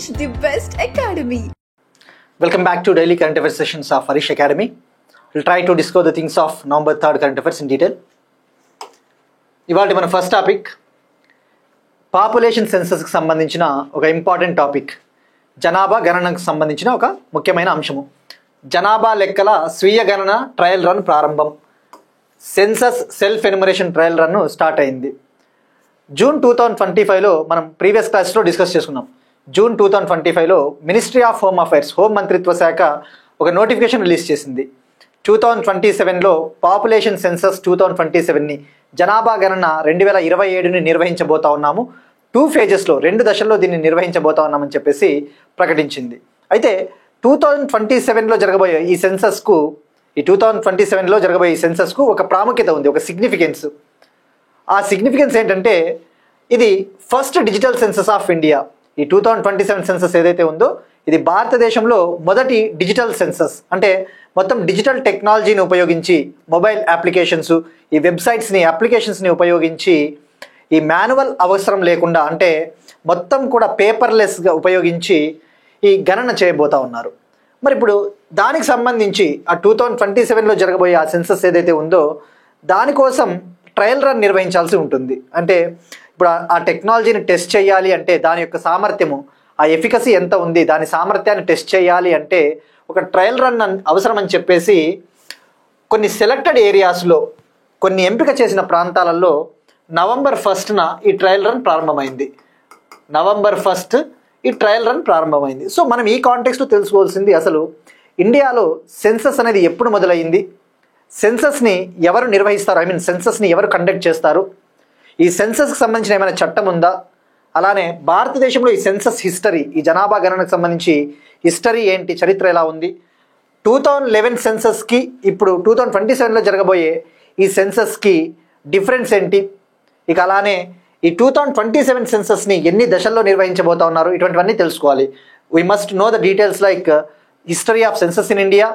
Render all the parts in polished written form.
Harish, the best academy. Welcome back to daily current affairs sessions of Harish Academy. We'll try to discuss the things of November 3rd current affairs in detail. ఇవాళ మన first topic population సెన్సస్కి సంబంధించిన ఒక important topic, జనాభా గణనకు సంబంధించిన ఒక ముఖ్యమైన అంశము. జనాభా లెక్కల స్వీయ గణన ట్రయల్ రన్ ప్రారంభం. Census self enumeration trial run start అయింది. జూన్ 2025లో మనం ప్రీవియస్ క్లాస్లో డిస్కస్ చేసుకున్నాం. జూన్ 2025లో ministry of home affairs, home మంత్రిత్వ శాఖ ఒక నోటిఫికేషన్ రిలీజ్ చేసింది. 2027లో పాపులేషన్ సెన్సస్ 2027ని, జనాభా గణన 2027ని నిర్వహించబోతా ఉన్నాము. 2 phases, 2 దశల్లో దీన్ని నిర్వహించబోతా ఉన్నామని చెప్పేసి ప్రకటించింది. అయితే 2027లో జరగబోయే ఈ సెన్సస్కు, ఈ 2027లో జరగబోయే ఈ సెన్సస్కు ఒక ప్రాముఖ్యత ఉంది, ఒక సిగ్నిఫికెన్స్. ఆ సిగ్నిఫికెన్స్ ఏంటంటే ఇది first digital census of India. ఈ 2027 సెన్సస్ ఏదైతే ఉందో ఇది భారతదేశంలో మొదటి డిజిటల్ సెన్సస్. అంటే మొత్తం డిజిటల్ టెక్నాలజీని ఉపయోగించి, మొబైల్ అప్లికేషన్స్, ఈ వెబ్సైట్స్ని, అప్లికేషన్స్ని ఉపయోగించి, ఈ మాన్యువల్ అవసరం లేకుండా, అంటే మొత్తం కూడా పేపర్లెస్గా ఉపయోగించి ఈ గణన చేయబోతా ఉన్నారు. మరి ఇప్పుడు దానికి సంబంధించి ఆ 2027లో జరగబోయే ఆ సెన్సస్ ఏదైతే ఉందో దానికోసం ట్రయల్ రన్ నిర్వహించాల్సి ఉంటుంది. అంటే ఇప్పుడు ఆ టెక్నాలజీని టెస్ట్ చేయాలి అంటే దాని యొక్క సామర్థ్యము, ఆ ఎఫికసీ ఎంత ఉంది, దాని సామర్థ్యాన్ని టెస్ట్ చేయాలి అంటే ఒక ట్రయల్ రన్ అవసరం అని చెప్పేసి కొన్ని సెలెక్టెడ్ ఏరియాస్లో, కొన్ని ఎంపిక చేసిన ప్రాంతాలలో నవంబర్ 1న ఈ ట్రయల్ రన్ ప్రారంభమైంది. నవంబర్ 1 ఈ ట్రయల్ రన్ ప్రారంభమైంది. సో మనం ఈ కాంటెక్స్ట్లో తెలుసుకోవాల్సింది, అసలు ఇండియాలో సెన్సస్ అనేది ఎప్పుడు మొదలైంది, సెన్సస్ని ఎవరు నిర్వహిస్తారు, సెన్సస్ని ఎవరు కండక్ట్ చేస్తారు, ఈ సెన్సస్కి సంబంధించిన ఏమైనా చట్టం ఉందా, అలానే భారతదేశంలో ఈ సెన్సస్ హిస్టరీ, ఈ జనాభా గణనకు సంబంధించి హిస్టరీ ఏంటి, చరిత్ర ఎలా ఉంది, 2011 సెన్సస్కి ఇప్పుడు 2027లో జరగబోయే ఈ సెన్సస్కి డిఫరెన్స్ ఏంటి, ఇక అలానే ఈ 2027 సెన్సస్ని ఎన్ని దశల్లో నిర్వహించబోతా ఉన్నారు, ఇటువంటివన్నీ తెలుసుకోవాలి. We must know the details like history of census in India,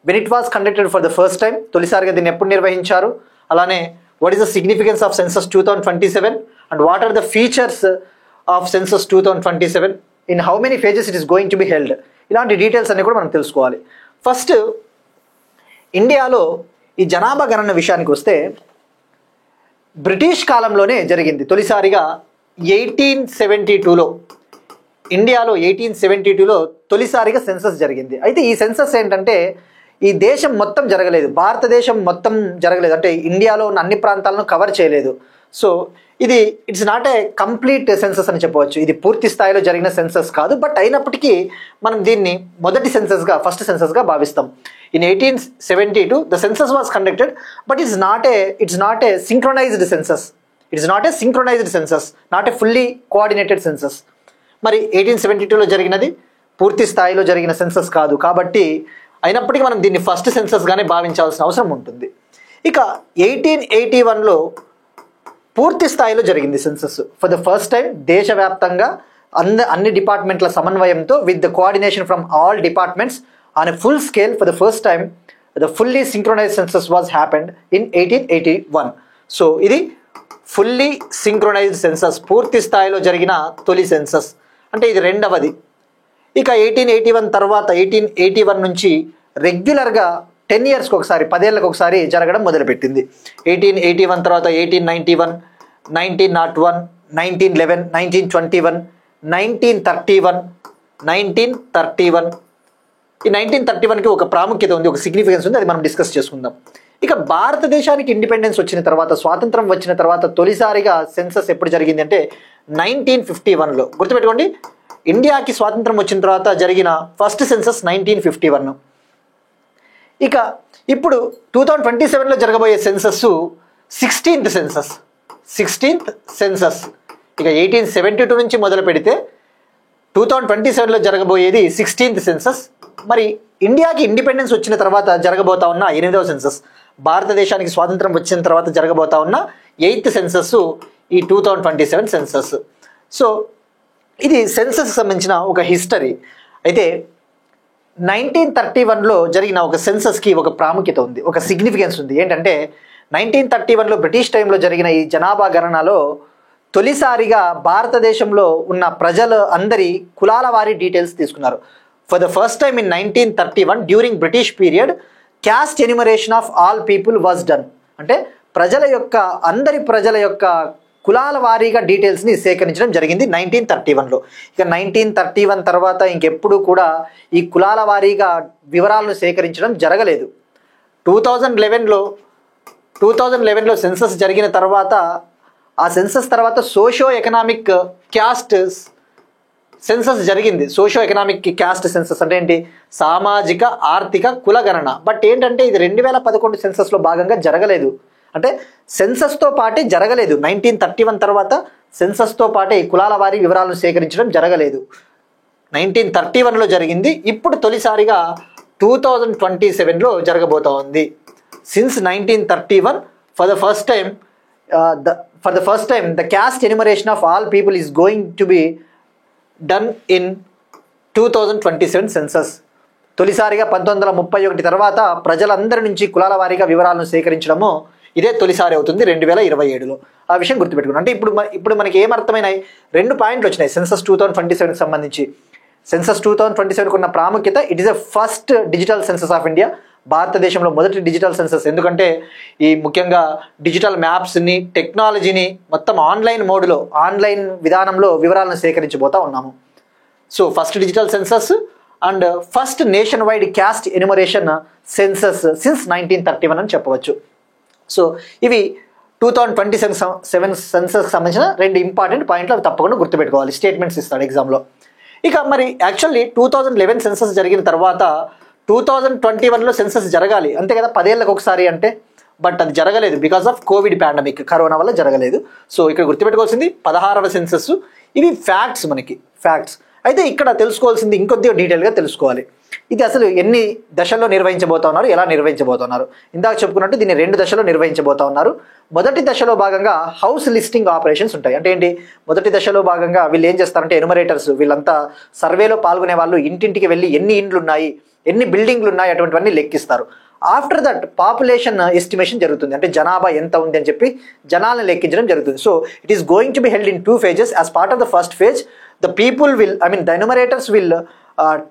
when it was conducted for the first time, తొలిసారిగా దీన్ని ఎప్పుడు నిర్వహించారు, అలానే what is the significance of census 2027 and what are the features of census 2027, in how many phases it is going to be held, ఇలాంటి details అన్ని కూడా మనం తెలుసుకోవాలి. ఫస్ట్ ఇండియాలో ఈ జనాభా గణన విషయానికి వస్తే బ్రిటిష్ కాలంలోనే జరిగింది. తొలిసారిగా 1872లో, ఇండియాలో 1872లో తొలిసారిగా సెన్సస్ జరిగింది. అయితే ఈ సెన్సస్ ఏంటంటే ఈ దేశం మొత్తం జరగలేదు, భారతదేశం మొత్తం జరగలేదు, అంటే ఇండియాలో ఉన్న అన్ని ప్రాంతాలను కవర్ చేయలేదు. సో ఇది it's not a complete census అని చెప్పవచ్చు. ఇది పూర్తి స్థాయిలో జరిగిన సెన్సస్ కాదు, బట్ అయినప్పటికీ మనం దీన్ని మొదటి సెన్సస్గా, ఫస్ట్ సెన్సస్గా భావిస్తాం. In 1872 the census was conducted, but it's not a synchronised census. It's not a synchronised census, not a fully coordinated census. మరి 1872లో జరిగినది పూర్తి స్థాయిలో జరిగిన సెన్సస్ కాదు, కాబట్టి అయినప్పటికీ మనం దీన్ని ఫస్ట్ సెన్సస్గానే భావించాల్సిన అవసరం ఉంటుంది. ఇక 1881లో పూర్తి స్థాయిలో జరిగింది census. For the first time దేశవ్యాప్తంగా అన్ని డిపార్ట్మెంట్ల సమన్వయంతో, with the coordination from all departments on a full scale, for the first time the fully synchronised census was happened in 1881. So ఇది ఫుల్లీ సింక్రొనైజ్డ్ సెన్సస్, పూర్తి స్థాయిలో జరిగిన తొలి సెన్సస్, అంటే ఇది రెండవది. ఇక 1881 తర్వాత 1881 నుంచి రెగ్యులర్గా 10 yearsకి ఒకసారి, 10 ఏళ్ళకి ఒకసారి జరగడం మొదలుపెట్టింది. 1881 తర్వాత 1891, 1901, 1911, 1921, 1931, 1931. ఈ 1931కి ఒక ప్రాముఖ్యత ఉంది, ఒక సిగ్నిఫికెన్స్ ఉంది, అది మనం డిస్కస్ చేసుకుందాం. ఇక భారతదేశానికి ఇండిపెండెన్స్ వచ్చిన తర్వాత, స్వాతంత్రం వచ్చిన తర్వాత తొలిసారిగా సెన్సస్ ఎప్పుడు జరిగింది అంటే 1951లో. గుర్తుపెట్టుకోండి, ఇండియాకి స్వాతంత్రం వచ్చిన తర్వాత జరిగిన ఫస్ట్ సెన్సస్ 1951. ఇక ఇప్పుడు 2027లో జరగబోయే సెన్సస్ 16th సెన్సస్. ఇక 1872 నుంచి మొదలు పెడితే 2027లో జరగబోయేది 16th సెన్సస్. మరి ఇండియాకి ఇండిపెండెన్స్ వచ్చిన తర్వాత జరగబోతా ఉన్న 8వ సెన్సస్, భారతదేశానికి స్వాతంత్రం వచ్చిన తర్వాత జరగబోతా ఉన్న 8th సెన్సస్ ఈ 2027 సెన్సస్. సో ఇది సెన్సస్కి సంబంధించిన ఒక హిస్టరీ. అయితే 1931లో జరిగిన ఒక సెన్సస్కి ఒక ప్రాముఖ్యత ఉంది, ఒక సిగ్నిఫికెన్స్ ఉంది. ఏంటంటే 1931లో బ్రిటిష్ టైంలో జరిగిన ఈ జనాభా గణనలో తొలిసారిగా భారతదేశంలో ఉన్న ప్రజలు అందరి కులాల వారి డీటెయిల్స్ తీసుకున్నారు. For the first time in 1931 during British period caste enumeration of all people was done. అంటే అందరి ప్రజల యొక్క కులాల వారీగా డీటెయిల్స్ని సేకరించడం జరిగింది 1931లో. ఇక 1931 తర్వాత ఇంకెప్పుడు కూడా ఈ కులాల వారీగా వివరాలను సేకరించడం జరగలేదు. 2011లో సెన్సస్ జరిగిన తర్వాత, ఆ సెన్సస్ తర్వాత సోషో ఎకనామిక్ క్యాస్ట్ సెన్సస్ జరిగింది. సోషో ఎకనామిక్ క్యాస్ట్ సెన్సస్ అంటే ఏంటి? సామాజిక ఆర్థిక కుల గణన. బట్ ఏంటంటే ఇది 2011 సెన్సస్లో భాగంగా జరగలేదు. అంటే సెన్సస్తో పాటే జరగలేదు. 1931 తర్వాత సెన్సస్తో పాటే ఈ కులాల వారి వివరాలను సేకరించడం జరగలేదు. 1931లో జరిగింది. ఇప్పుడు తొలిసారిగా 2027లో జరగబోతా ఉంది. Since 1931 for the first time the caste enumeration of all people is going to be done in 2027 census. తొలిసారిగా 1931 తర్వాత ప్రజలందరి నుంచి కులాల వారీగా వివరాలను సేకరించడము ఇదే తొలిసారి అవుతుంది 2027లో. ఆ విషయం గుర్తుపెట్టుకున్నాం. అంటే ఇప్పుడు మనకి ఏమర్థమైనాయి? 2 పాయింట్లు వచ్చినాయి సెన్సస్ 2027కి సంబంధించి. సెన్సస్ 2027కు ఉన్న ప్రాముఖ్యత, it is a first digital census of India. భారతదేశంలో మొదటి డిజిటల్ సెన్సస్. ఎందుకంటే ఈ ముఖ్యంగా డిజిటల్ మ్యాప్స్ని, టెక్నాలజీని మొత్తం ఆన్లైన్ విధానంలో వివరాలను సేకరించబోతా ఉన్నాము. So first digital census and first nation wide caste enumeration census since 1931 అని చెప్పవచ్చు. సో ఇవి 2027 సెన్సస్కి సంబంధించిన 2 ఇంపార్టెంట్ పాయింట్లు. అవి తప్పకుండా గుర్తుపెట్టుకోవాలి. స్టేట్మెంట్స్ ఇస్తాడు ఎగ్జామ్లో. ఇక మరి యాక్చువల్లీ 2011 సెన్సస్ జరిగిన తర్వాత 2021లో సెన్సస్ జరగాలి అంతే కదా, 10 ఏళ్ళకి ఒకసారి అంటే. బట్ అది జరగలేదు because of Covid pandemic, corona వల్ల జరగలేదు. సో ఇక్కడ గుర్తుపెట్టుకోవాల్సింది 16వ సెన్సస్. ఇవి ఫ్యాక్ట్స్, మనకి ఫ్యాక్ట్స్. అయితే ఇక్కడ తెలుసుకోవాల్సింది ఇంకొద్దిగా డీటెయిల్గా తెలుసుకోవాలి. ఇది అసలు ఎన్ని దశల్లో నిర్వహించబోతా ఉన్నారు, ఎలా నిర్వహించబోతున్నారు? ఇందాక చెప్పుకున్నట్టు దీన్ని 2 దశల్లో నిర్వహించబోతా ఉన్నారు. మొదటి దశలో భాగంగా హౌస్ లిస్టింగ్ ఆపరేషన్స్ ఉంటాయి. అంటే ఏంటి? మొదటి దశలో భాగంగా వీళ్ళు ఏం చేస్తారంటే, ఎన్యుమరేటర్స్ వీళ్ళంతా సర్వేలో పాల్గొనే వాళ్ళు ఇంటింటికి వెళ్ళి ఎన్ని ఇండ్లు ఉన్నాయి, ఎన్ని బిల్డింగ్లు ఉన్నాయి, అటువంటివన్నీ లెక్కిస్తారు. ఆఫ్టర్ దట్ పాపులేషన్ ఎస్టిమేషన్ జరుగుతుంది. అంటే జనాభా ఎంత ఉంది అని చెప్పి జనాలను లెక్కించడం జరుగుతుంది. So it is going to be held in 2 phases. As part of the first phase, the enumerators will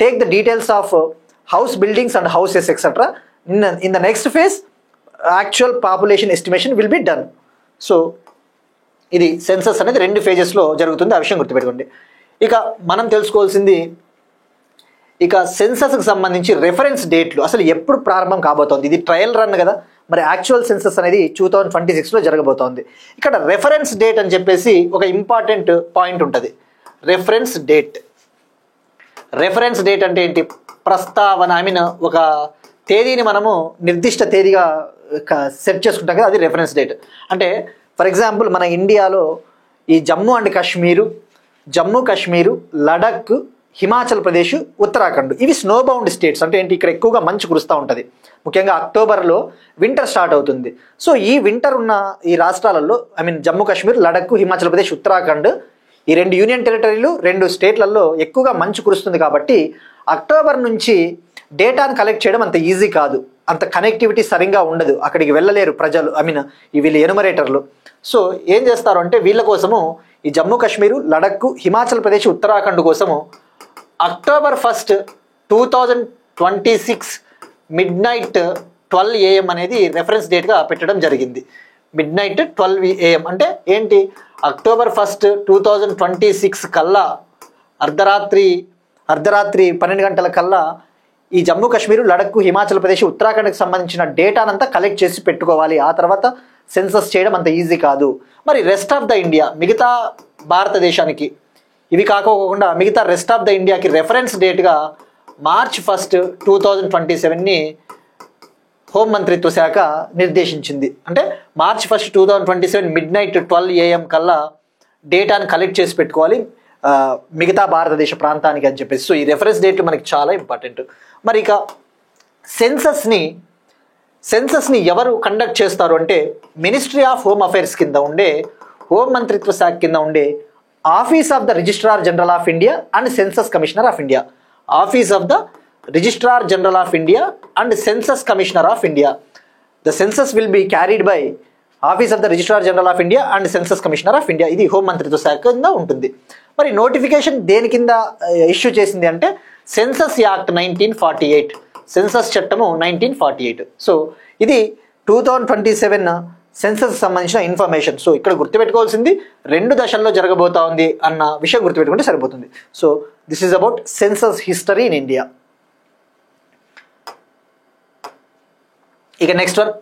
take the details of house buildings and houses etc. In the next phase, actual population estimation will be done. So ఇది census అనేది 2 phases-లో జరుగుతుంది. ఆ విషయం గుర్తుపెట్టుకోండి. ఇక మనం తెలుసుకోవాల్సింది, ఇక సెన్సస్కి సంబంధించి రెఫరెన్స్ డేట్లు అసలు ఎప్పుడు ప్రారంభం కాబోతోంది. ఇది ట్రయల్ రన్ కదా, మరి యాక్చువల్ సెన్సస్ అనేది 2026లో జరగబోతోంది. ఇక్కడ రెఫరెన్స్ డేట్ అని చెప్పేసి ఒక ఇంపార్టెంట్ పాయింట్ ఉంటుంది. రెఫరెన్స్ డేట్ అంటే ఏంటి? ప్రస్తావన. ఒక తేదీని మనము నిర్దిష్ట తేదీగా సెట్ చేసుకుంటాం కదా, అది రెఫరెన్స్ డేట్. అంటే ఫర్ ఎగ్జాంపుల్ మన ఇండియాలో ఈ జమ్మూ కాశ్మీరు, లడఖ్, హిమాచల్ ప్రదేశ్, ఉత్తరాఖండ్ ఇవి స్నో బౌండ్ స్టేట్స్. అంటే ఏంటి? ఇక్కడ ఎక్కువగా మంచు కురుస్తూ ఉంటుంది. ముఖ్యంగా అక్టోబర్లో వింటర్ స్టార్ట్ అవుతుంది. సో ఈ వింటర్ ఉన్న ఈ రాష్ట్రాలలో జమ్మూ కాశ్మీర్, లడఖ్, హిమాచల్ ప్రదేశ్, ఉత్తరాఖండ్ ఈ 2 యూనియన్ టెరిటరీలు, 2 స్టేట్లలో ఎక్కువగా మంచు కురుస్తుంది. కాబట్టి అక్టోబర్ నుంచి డేటాను కలెక్ట్ చేయడం అంత ఈజీ కాదు. అంత కనెక్టివిటీ సరిగ్గా ఉండదు, అక్కడికి వెళ్ళలేరు ప్రజలు, వీళ్ళు ఎనుమరేటర్లు. సో ఏం చేస్తారు అంటే, వీళ్ళ కోసము ఈ జమ్మూ కాశ్మీరు, లడఖ్, హిమాచల్ ప్రదేశ్, ఉత్తరాఖండ్ కోసము October 1st, 2026 midnight 12 AM అనేది రెఫరెన్స్ డేట్గా పెట్టడం జరిగింది. midnight 12 AM అంటే ఏంటి? October 1st, 2026 కల్లా అర్ధరాత్రి 12 గంటల కల్లా ఈ జమ్మూ కాశ్మీర్, లడఖ్, హిమాచల్ ప్రదేశ్, ఉత్తరాఖండ్కి సంబంధించిన డేటానంతా కలెక్ట్ చేసి పెట్టుకోవాలి. ఆ తర్వాత సెన్సస్ చేయడం అంత ఈజీ కాదు. మరి రెస్ట్ ఆఫ్ ద ఇండియా, మిగతా భారతదేశానికి ఇవి కాకోకుండా మిగతా రెస్ట్ ఆఫ్ ద ఇండియాకి రెఫరెన్స్ డేట్గా March 1st, 2027ని హోంమంత్రిత్వ శాఖ నిర్దేశించింది. అంటే March 1st, 2027 midnight 12 AM కల్లా డేటాను కలెక్ట్ చేసి పెట్టుకోవాలి మిగతా భారతదేశ ప్రాంతానికి అని చెప్పేసి. సో ఈ రెఫరెన్స్ డేట్లు మనకి చాలా ఇంపార్టెంట్. మరి ఇక సెన్సస్ని ఎవరు కండక్ట్ చేస్తారు అంటే, మినిస్ట్రీ ఆఫ్ హోమ్ అఫైర్స్ కింద ఉండే, హోం మంత్రిత్వ శాఖ కింద ఉండే office of the registrar general of India and census commissioner of India. Office of the registrar general of India and census commissioner of India. The census will be carried by office of the registrar general of India and census commissioner of India, ఇది home మంత్రిత్వ శాఖ కింద ఉంటుంది. మరి notification దేని కింద issue చేసింది అంటే సెన్సస్ యాక్ట్ 1948, సెన్సస్ చట్టము 1948. సో ఇది 2027 సెన్సస్ సంబంధించిన ఇన్ఫర్మేషన్. సో ఇక్కడ గుర్తుపెట్టుకోవాల్సింది 2 దశల్లో జరగబోతా ఉంది అన్న విషయం గుర్తుపెట్టుకుంటే సరిపోతుంది. So this is about census history in India. ఇక నెక్స్ట్ వన్,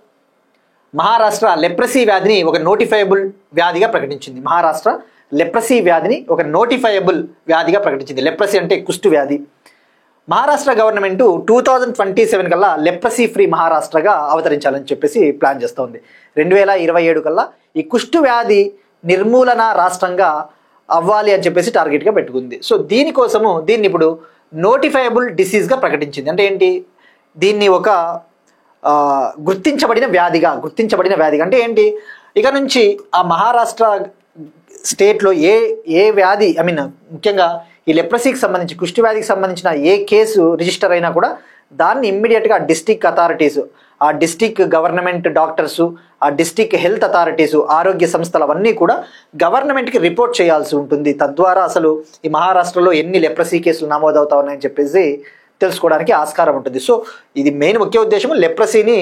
మహారాష్ట్ర లెప్రసీ వ్యాధిని ఒక నోటిఫైయబుల్ వ్యాధిగా ప్రకటించింది. మహారాష్ట్ర లెప్రసీ వ్యాధిని ఒక నోటిఫైయబుల్ వ్యాధిగా ప్రకటించింది. లెప్రసీ అంటే కుష్టు వ్యాధి. మహారాష్ట్ర గవర్నమెంట్ 2027 కల్లా లెప్రసీ ఫ్రీ మహారాష్ట్రగా అవతరించాలని చెప్పేసి ప్లాన్ చేస్తోంది. 2027 కల్లా ఈ కుష్టు వ్యాధి నిర్మూలన రాష్ట్రంగా అవ్వాలి అని చెప్పేసి టార్గెట్గా పెట్టుకుంది. సో దీనికోసము దీన్ని ఇప్పుడు నోటిఫైయబుల్ డిసీజ్గా ప్రకటించింది. అంటే ఏంటి, దీన్ని ఒక గుర్తించబడిన వ్యాధిగా అంటే ఏంటి, ఇక నుంచి ఆ మహారాష్ట్ర స్టేట్లో ఏ వ్యాధి ముఖ్యంగా ఈ లెప్రసీకి సంబంధించి కుష్టి వ్యాధికి సంబంధించిన ఏ కేసు రిజిస్టర్ అయినా కూడా దాన్ని ఇమ్మీడియట్గా డిస్టిక్ అథారిటీస్, ఆ డిస్టిక్ గవర్నమెంట్ డాక్టర్సు, ఆ డిస్టిక్ హెల్త్ అథారిటీసు, ఆరోగ్య సంస్థలు అవన్నీ కూడా గవర్నమెంట్కి రిపోర్ట్ చేయాల్సి ఉంటుంది. తద్వారా అసలు ఈ మహారాష్ట్రలో ఎన్ని లెప్రసీ కేసులు నమోదవుతా ఉన్నాయని చెప్పేసి తెలుసుకోవడానికి ఆస్కారం ఉంటుంది. సో ఇది మెయిన్ ముఖ్య ఉద్దేశం, లెప్రసీని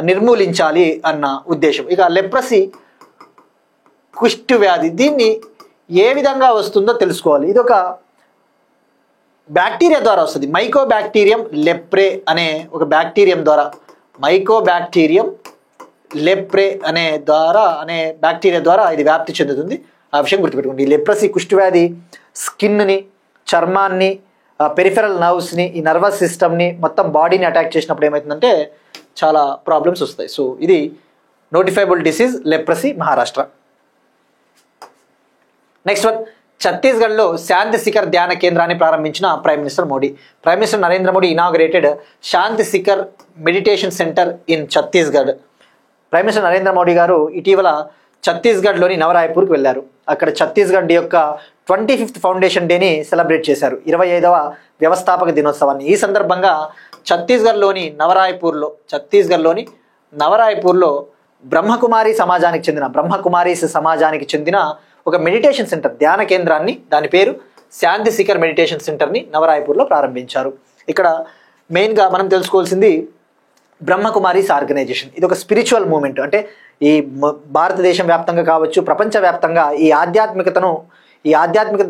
నిర్మూలించాలి అన్న ఉద్దేశం. ఇక లెప్రసీ కుష్టి వ్యాధి దీన్ని ఏ విధంగా వస్తుందో తెలుసుకోవాలి. ఇది ఒక బ్యాక్టీరియా ద్వారా వస్తుంది. మైకోబ్యాక్టీరియం లెప్రే అనే ఒక బ్యాక్టీరియం ద్వారా, మైకోబ్యాక్టీరియం లెప్రే అనే బ్యాక్టీరియా ద్వారా ఇది వ్యాప్తి చెందుతుంది. ఆ విషయం గుర్తుపెట్టుకోండి. ఈ లెప్రసీ కుష్టి వ్యాధి స్కిన్ని, చర్మాన్ని, పెరిఫెరల్ నర్వ్స్ని, ఈ నర్వస్ సిస్టమ్ని, మొత్తం బాడీని అటాక్ చేసినప్పుడు ఏమవుతుందంటే చాలా ప్రాబ్లమ్స్ వస్తాయి. సో ఇది notifiable disease leprosy Maharashtra. Next one, ఛత్తీస్గఢ్లో శాంతి శిఖర్ ధ్యాన కేంద్రాన్ని ప్రారంభించిన prime minister Modi. Prime minister Narendra Modi inaugurated Shanti Shikhar meditation centre in Chhattisgarh. Prime minister Narendra Modi గారు ఇటీవల ఛత్తీస్గఢ్లోని నవరాయ్పూర్కి వెళ్ళారు. అక్కడ ఛత్తీస్గఢ్ యొక్క 25th ఫౌండేషన్ డేని సెలబ్రేట్ చేశారు, 25వ వ్యవస్థాపక దినోత్సవాన్ని. ఈ సందర్భంగా ఛత్తీస్గఢ్లోని నవరాయ్పూర్లో బ్రహ్మకుమారీస్ సమాజానికి చెందిన ఒక మెడిటేషన్ సెంటర్, ధ్యాన కేంద్రాన్ని, దాని పేరు శాంతి శిఖర్ మెడిటేషన్ సెంటర్ని నవరాయ్పూర్లో ప్రారంభించారు. ఇక్కడ మెయిన్గా మనం తెలుసుకోవాల్సింది బ్రహ్మకుమారీస్ ఆర్గనైజేషన్. ఇది ఒక స్పిరిచువల్ మూమెంట్. అంటే ఈ భారతదేశం వ్యాప్తంగా కావచ్చు, ప్రపంచవ్యాప్తంగా ఈ ఆధ్యాత్మికత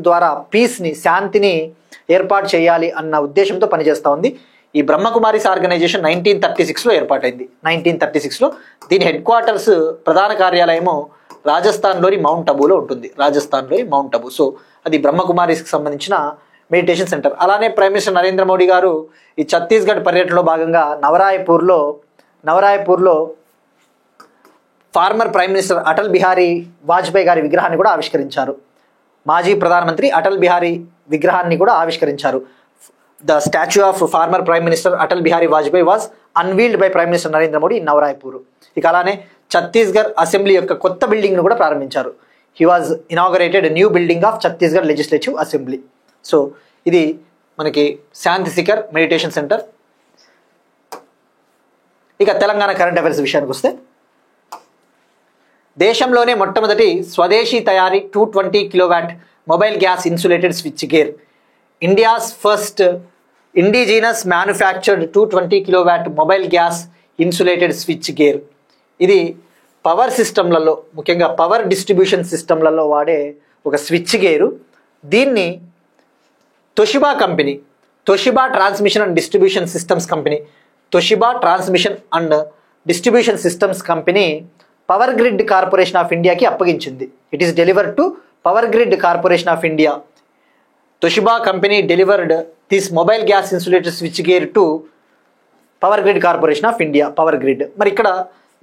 ద్వారా పీస్ని, శాంతిని ఏర్పాటు చేయాలి అన్న ఉద్దేశంతో పనిచేస్తూ ఉంది. ఈ బ్రహ్మకుమారీస్ ఆర్గనైజేషన్ 1936లో ఏర్పాటైంది. 1936లో దీని హెడ్ క్వార్టర్స్, ప్రధాన కార్యాలయము రాజస్థాన్లోని మౌంట్ అబూలో ఉంటుంది. సో అది బ్రహ్మకుమారీస్కి సంబంధించిన మెడిటేషన్ సెంటర్. అలానే ప్రైమ్ మినిస్టర్ నరేంద్ర మోడీ గారు ఈ ఛత్తీస్గఢ్ పర్యటనలో భాగంగా నవరాయ్పూర్లో former prime minister Atal Bihari Vajpayee గారి విగ్రహాన్ని కూడా ఆవిష్కరించారు. మాజీ ప్రధానమంత్రి అటల్ బిహారీ విగ్రహాన్ని కూడా ఆవిష్కరించారు. The statue of former prime minister Atal Bihari Vajpayee was unveiled by prime minister Narendra Modi in Nava Raipur. ఇక అలానే ఛత్తీస్గఢ్ అసెంబ్లీ యొక్క కొత్త బిల్డింగ్ను కూడా ప్రారంభించారు. He was inaugurated new building of Chhattisgarh legislative assembly. So ఇది మనకి శాంతి శిఖర్ మెడిటేషన్ సెంటర్. ఇక తెలంగాణ కరెంట్ అఫైర్స్ విషయానికి వస్తే, దేశంలోనే మొట్టమొదటి స్వదేశీ తయారీ 220 kilowatt mobile gas insulated switch gear. India's first indigenous manufactured 220 kilowatt mobile gas insulated switch gear. ఇది పవర్ సిస్టమ్లలో, ముఖ్యంగా పవర్ డిస్ట్రిబ్యూషన్ సిస్టమ్లలో వాడే ఒక స్విచ్ గేరు. దీన్ని తొషిబా transmission and distribution systems company power grid corporation of ఇండియాకి అప్పగించింది. It is delivered to power grid corporation of India. తొషిబా company delivered this mobile gas insulated switch gear to power grid corporation of India, power grid. మరి ఇక్కడ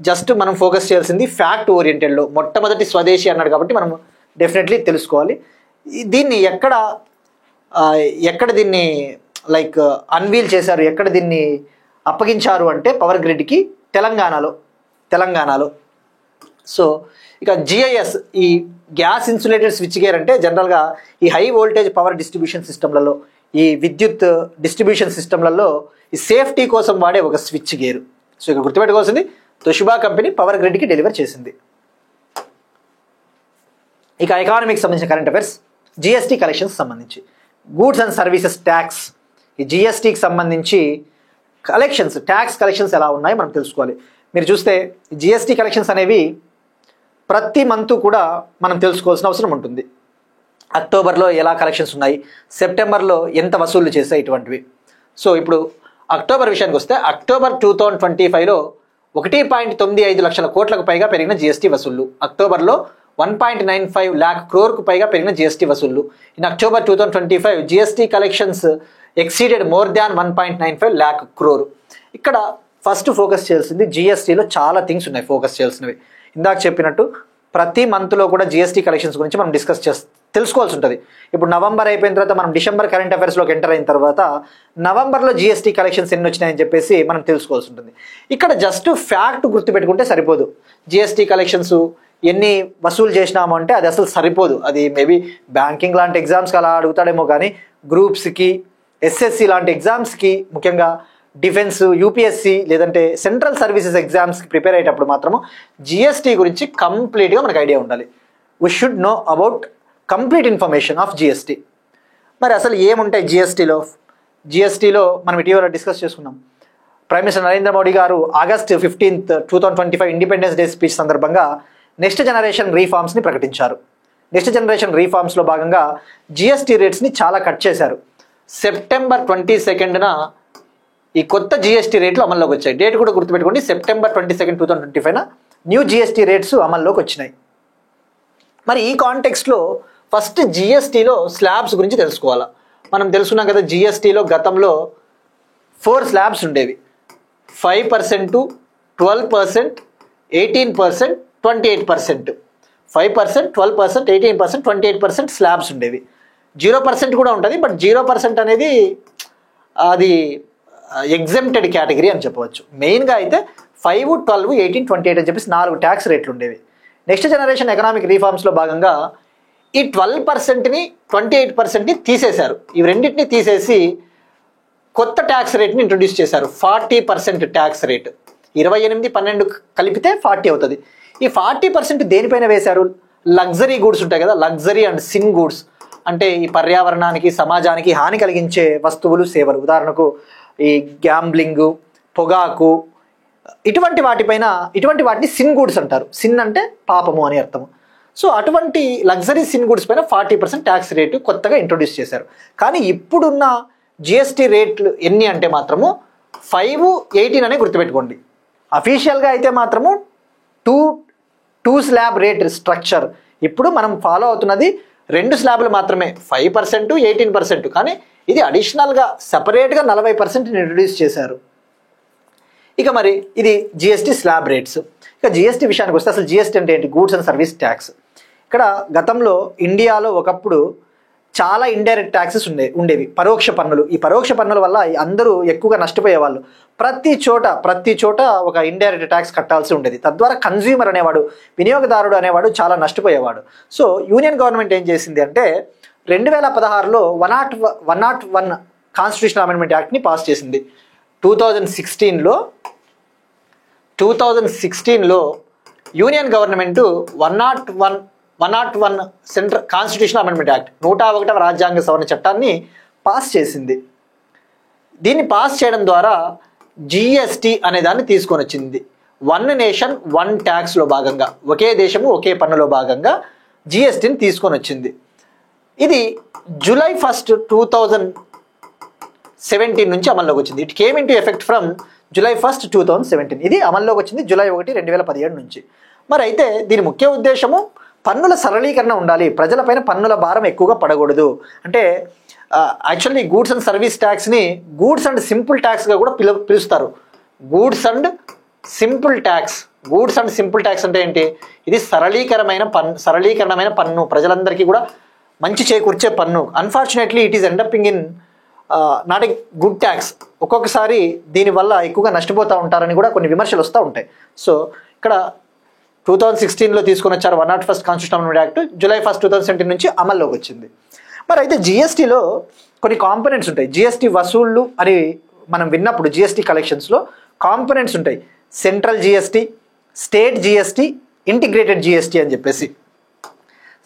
just మనం focus చేయాల్సింది fact ఓరియంటెడ్లో మొట్టమొదటి స్వదేశీ అన్నాడు కాబట్టి మనం డెఫినెట్లీ తెలుసుకోవాలి. దీన్ని ఎక్కడ దీన్ని అన్వీల్ చేశారు, ఎక్కడ దీన్ని అప్పగించారు అంటే పవర్ గ్రిడ్కి తెలంగాణలో. సో ఇక GIS, ఈ గ్యాస్ ఇన్సులేటెడ్ స్విచ్ గేర్ అంటే జనరల్గా ఈ హై వోల్టేజ్ పవర్ డిస్ట్రిబ్యూషన్ సిస్టమ్లలో, ఈ విద్యుత్ డిస్ట్రిబ్యూషన్ సిస్టమ్లలో ఈ సేఫ్టీ కోసం వాడే ఒక స్విచ్ గేరు. సో ఇక గుర్తుపెట్టుకోవాల్సింది, తొషిబా కంపెనీ పవర్ గ్రిడ్కి డెలివర్ చేసింది. ఇక ఎకానమీకి సంబంధించిన కరెంట్ అఫైర్స్, జిఎస్టీ కలెక్షన్స్ సంబంధించి గూడ్స్ అండ్ సర్వీసెస్ ట్యాక్స్, ఈ జిఎస్టీకి సంబంధించి కలెక్షన్స్, ట్యాక్స్ కలెక్షన్స్ ఎలా ఉన్నాయి మనం తెలుసుకోవాలి. మీరు చూస్తే జిఎస్టీ కలెక్షన్స్ అనేవి ప్రతి మంత్ కూడా మనం తెలుసుకోవాల్సిన అవసరం ఉంటుంది. అక్టోబర్లో ఎలా కలెక్షన్స్ ఉన్నాయి, సెప్టెంబర్లో ఎంత వసూళ్లు చేస్తాయి, ఇటువంటివి. సో ఇప్పుడు అక్టోబర్ విషయానికి వస్తే అక్టోబర్ 2025లో 1.95 లక్షల కోట్లకు పైగా పెరిగిన జిఎస్టీ వసూళ్లు. అక్టోబర్లో 1.95 lakh crore పైగా పెరిగిన జిఎస్టీ వసూళ్లు. In October 2025 GST collections exceeded more than 1.95 lakh crore. ఇక్కడ ఫస్ట్ ఫోకస్ చేయాల్సింది జిఎస్టీలో చాలా థింగ్స్ ఉన్నాయి ఫోకస్ చేయాల్సినవి. ఇందాక చెప్పినట్టు ప్రతి మంత్లో కూడా జిఎస్టీ కలెక్షన్స్ గురించి మనం తెలుసుకోవాల్సి ఉంటుంది. ఇప్పుడు నవంబర్ అయిపోయిన తర్వాత మనం డిసెంబర్ కరెంట్ అఫైర్స్లోకి ఎంటర్ అయిన తర్వాత నవంబర్లో జిఎస్టీ కలెక్షన్స్ ఎన్ని వచ్చినాయని చెప్పేసి మనం తెలుసుకోవాల్సి ఉంటుంది. ఇక్కడ జస్ట్ ఫ్యాక్ట్ గుర్తుపెట్టుకుంటే సరిపోదు. జిఎస్టీ కలెక్షన్స్ ఎన్ని వసూలు చేసినాము అంటే అది అసలు సరిపోదు. అది మేబీ బ్యాంకింగ్ లాంటి ఎగ్జామ్స్కి అలా అడుగుతాడేమో, కానీ గ్రూప్స్కి, ఎస్ఎస్సి లాంటి ఎగ్జామ్స్కి, ముఖ్యంగా డిఫెన్స్, యూపీఎస్సి లేదంటే సెంట్రల్ సర్వీసెస్ ఎగ్జామ్స్కి ప్రిపేర్ అయ్యేటప్పుడు మాత్రము జిఎస్టీ గురించి కంప్లీట్గా మనకు ఐడియా ఉండాలి. We should know about complete information of GST. మరి అసలు ఏముంటాయి జిఎస్టీలో మనం ఇటీవల డిస్కస్ చేసుకున్నాం. ప్రైమ్ మినిస్టర్ నరేంద్ర మోడీ గారు ఆగస్ట్ 15, 2025 ఇండిపెండెన్స్ డే స్పీచ్ సందర్భంగా నెక్స్ట్ జనరేషన్ రీఫార్మ్స్ని ప్రకటించారు. నెక్స్ట్ జనరేషన్ రీఫార్మ్స్లో భాగంగా జిఎస్టీ రేట్స్ని చాలా కట్ చేశారు. సెప్టెంబర్ 22న ఈ కొత్త జిఎస్టీ రేట్లు అమల్లోకి వచ్చాయి. డేట్ కూడా గుర్తుపెట్టుకోండి, సెప్టెంబర్ 22, 2025 న్యూ జిఎస్టీ రేట్స్ అమల్లోకి వచ్చినాయి. మరి ఈ కాంటెక్స్ట్లో ఫస్ట్ జిఎస్టీలో స్లాబ్స్ గురించి తెలుసుకోవాలా. మనం తెలుసుకున్నాం కదా, జిఎస్టీలో గతంలో 4 స్లాబ్స్ ఉండేవి. 5%, 12%, 18%, 28%. 5%, 12%, 18%, 28% స్లాబ్స్ ఉండేవి. 0% కూడా ఉంటుంది. బట్ 0% అనేది అది ఎగ్జెంప్టెడ్ కేటగిరీ అని చెప్పవచ్చు. మెయిన్గా అయితే 5, 12, 18, 28 అని చెప్పేసి 4 ట్యాక్స్ రేట్లు ఉండేవి. నెక్స్ట్ జనరేషన్ ఎకనామిక్ రీఫార్మ్స్లో భాగంగా ఈ 12%ని 28%ని తీసేశారు. ఇవి రెండింటిని తీసేసి కొత్త ట్యాక్స్ రేట్ని ఇంట్రొడ్యూస్ చేశారు. 40% ట్యాక్స్ రేట్. 28, 12 కలిపితే 40 అవుతుంది. ఈ 40% దేనిపైన వేశారు? లగ్జరీ గూడ్స్ ఉంటాయి కదా, లగ్జరీ అండ్ సిన్ గూడ్స్ అంటే ఈ పర్యావరణానికి, సమాజానికి హాని కలిగించే వస్తువులు, సేవలు. ఉదాహరణకు ఈ గ్యాంబ్లింగ్, పొగాకు, ఇటువంటి వాటిని సిన్ గూడ్స్ అంటారు. సిన్ అంటే పాపము అని అర్థము. సో అటువంటి లగ్జరీ సిన్ గూడ్స్ పైన 40% ట్యాక్స్ రేటు కొత్తగా ఇంట్రొడ్యూస్ చేశారు. కానీ ఇప్పుడున్న జిఎస్టీ రేట్లు ఎన్ని అంటే మాత్రము 5, 18 అనే గుర్తుపెట్టుకోండి. అఫీషియల్గా అయితే మాత్రము 2 స్లాబ్ రేట్ స్ట్రక్చర్. ఇప్పుడు మనం ఫాలో అవుతున్నది 2 స్లాబ్లు మాత్రమే, 5%, 18%. కానీ ఇది అడిషనల్గా సపరేట్గా 40% ఇంట్రొడ్యూస్ చేశారు. ఇక మరి ఇది జిఎస్టీ స్లాబ్ రేట్స్. ఇక జిఎస్టీ విషయానికి వస్తే అసలు జిఎస్టీ అంటే ఏంటి? Goods and service tax. ఇక్కడ గతంలో ఇండియాలో ఒకప్పుడు చాలా ఇండైరెక్ట్ ట్యాక్సెస్ ఉండేవి, పరోక్ష పన్నులు. ఈ పరోక్ష పన్నుల వల్ల అందరూ ఎక్కువగా నష్టపోయేవాళ్ళు. ప్రతి చోట ఒక ఇండైరెక్ట్ ట్యాక్స్ కట్టాల్సి ఉండేది. తద్వారా కన్జ్యూమర్ అనేవాడు, వినియోగదారుడు అనేవాడు చాలా నష్టపోయేవాడు. సో యూనియన్ గవర్నమెంట్ ఏం చేసింది అంటే 2016లో 101 కాన్స్టిట్యూషనల్ అమెండ్మెంట్ యాక్ట్ని పాస్ చేసింది. 2016లో union government 101 central constitutional amendment act 101వ రాజ్యాంగ సవరణ చట్టాన్ని పాస్ చేసింది. దీన్ని పాస్ చేయడం ద్వారా జిఎస్టీ అనే దాన్ని తీసుకొని వచ్చింది. 1 నేషన్ 1 ట్యాక్స్లో భాగంగా, ఒకే దేశము ఒకే పన్నులో భాగంగా జిఎస్టీని తీసుకొని వచ్చింది. ఇది July 1, 2017 నుంచి అమల్లోకి వచ్చింది. It came in to effect from July 1, 2017. ఇది అమల్లోకి వచ్చింది July 1, 2017 నుంచి. మరి అయితే దీని ముఖ్య ఉద్దేశము పన్నుల సరళీకరణ ఉండాలి, ప్రజలపైన పన్నుల భారం ఎక్కువగా పడకూడదు. అంటే యాక్చువల్లీ గూడ్స్ అండ్ సర్వీస్ ట్యాక్స్ని గూడ్స్ అండ్ సింపుల్ ట్యాక్స్గా కూడా పిలుస్తారు. గూడ్స్ అండ్ సింపుల్ ట్యాక్స్ అంటే ఏంటి? ఇది సరళీకరణమైన పన్ను, ప్రజలందరికీ కూడా మంచి చేకూర్చే పన్ను. Unfortunately it is ending up in not a good tax. ఒక్కొక్కసారి దీనివల్ల ఎక్కువగా నష్టపోతూ ఉంటారని కూడా కొన్ని విమర్శలు వస్తూ ఉంటాయి. సో ఇక్కడ 2016లో తీసుకొని వచ్చారు 101st constitutional amendment act. July 1, 2017 నుంచి అమల్లోకి వచ్చింది. మరి అయితే జిఎస్టీలో కొన్ని కాంపోనెంట్స్ ఉంటాయి. జిఎస్టీ వసూళ్లు అని మనం విన్నప్పుడు జిఎస్టీ కలెక్షన్స్లో కాంపోనెంట్స్ ఉంటాయి. Central GST, state GST, integrated GST అని చెప్పేసి.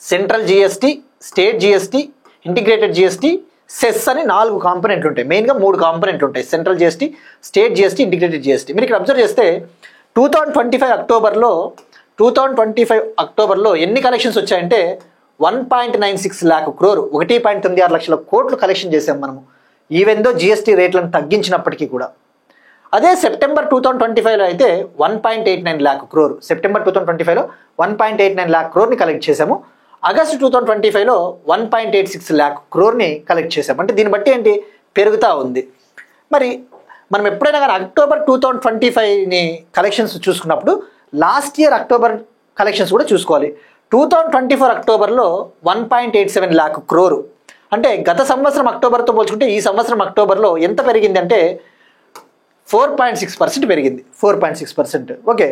Central GST, state GST, integrated GST, cess అని 4 కాంపోనెంట్లు ఉంటాయి. మెయిన్గా 3 కాంపోనెంట్లు ఉంటాయి: central GST, state GST, integrated GST. మీరు ఇక్కడ అబ్జర్వ్ చేస్తే 2025 అక్టోబర్లో ఎన్ని కలెక్షన్స్ వచ్చాయంటే 1.96 lakh crore, 1.96 లక్షల కోట్లు కలెక్షన్ చేసాం మనము, ఈవెందో జిఎస్టీ రేట్లను తగ్గించినప్పటికీ కూడా. అదే సెప్టెంబర్ 2025లో అయితే 1.89 lakh crore, సెప్టెంబర్ 2025లో 1.89 lakh crore ని కలెక్ట్ చేసాము. ఆగస్టు 2025లో 1.86 lakh crore ని కలెక్ట్ చేసాము. అంటే దీన్ని బట్టి ఏంటి, పెరుగుతూ ఉంది. మరి మనం ఎప్పుడైనా కానీ అక్టోబర్ 2025ని కలెక్షన్స్ చూసుకున్నప్పుడు లాస్ట్ ఇయర్ అక్టోబర్ కలెక్షన్స్ కూడా చూసుకోవాలి. 2024 అక్టోబర్లో 1.87 lakh crore, అంటే గత సంవత్సరం అక్టోబర్తో పోల్చుకుంటే ఈ సంవత్సరం అక్టోబర్లో ఎంత పెరిగింది అంటే 4.6% పెరిగింది. 4.6%. ఓకే,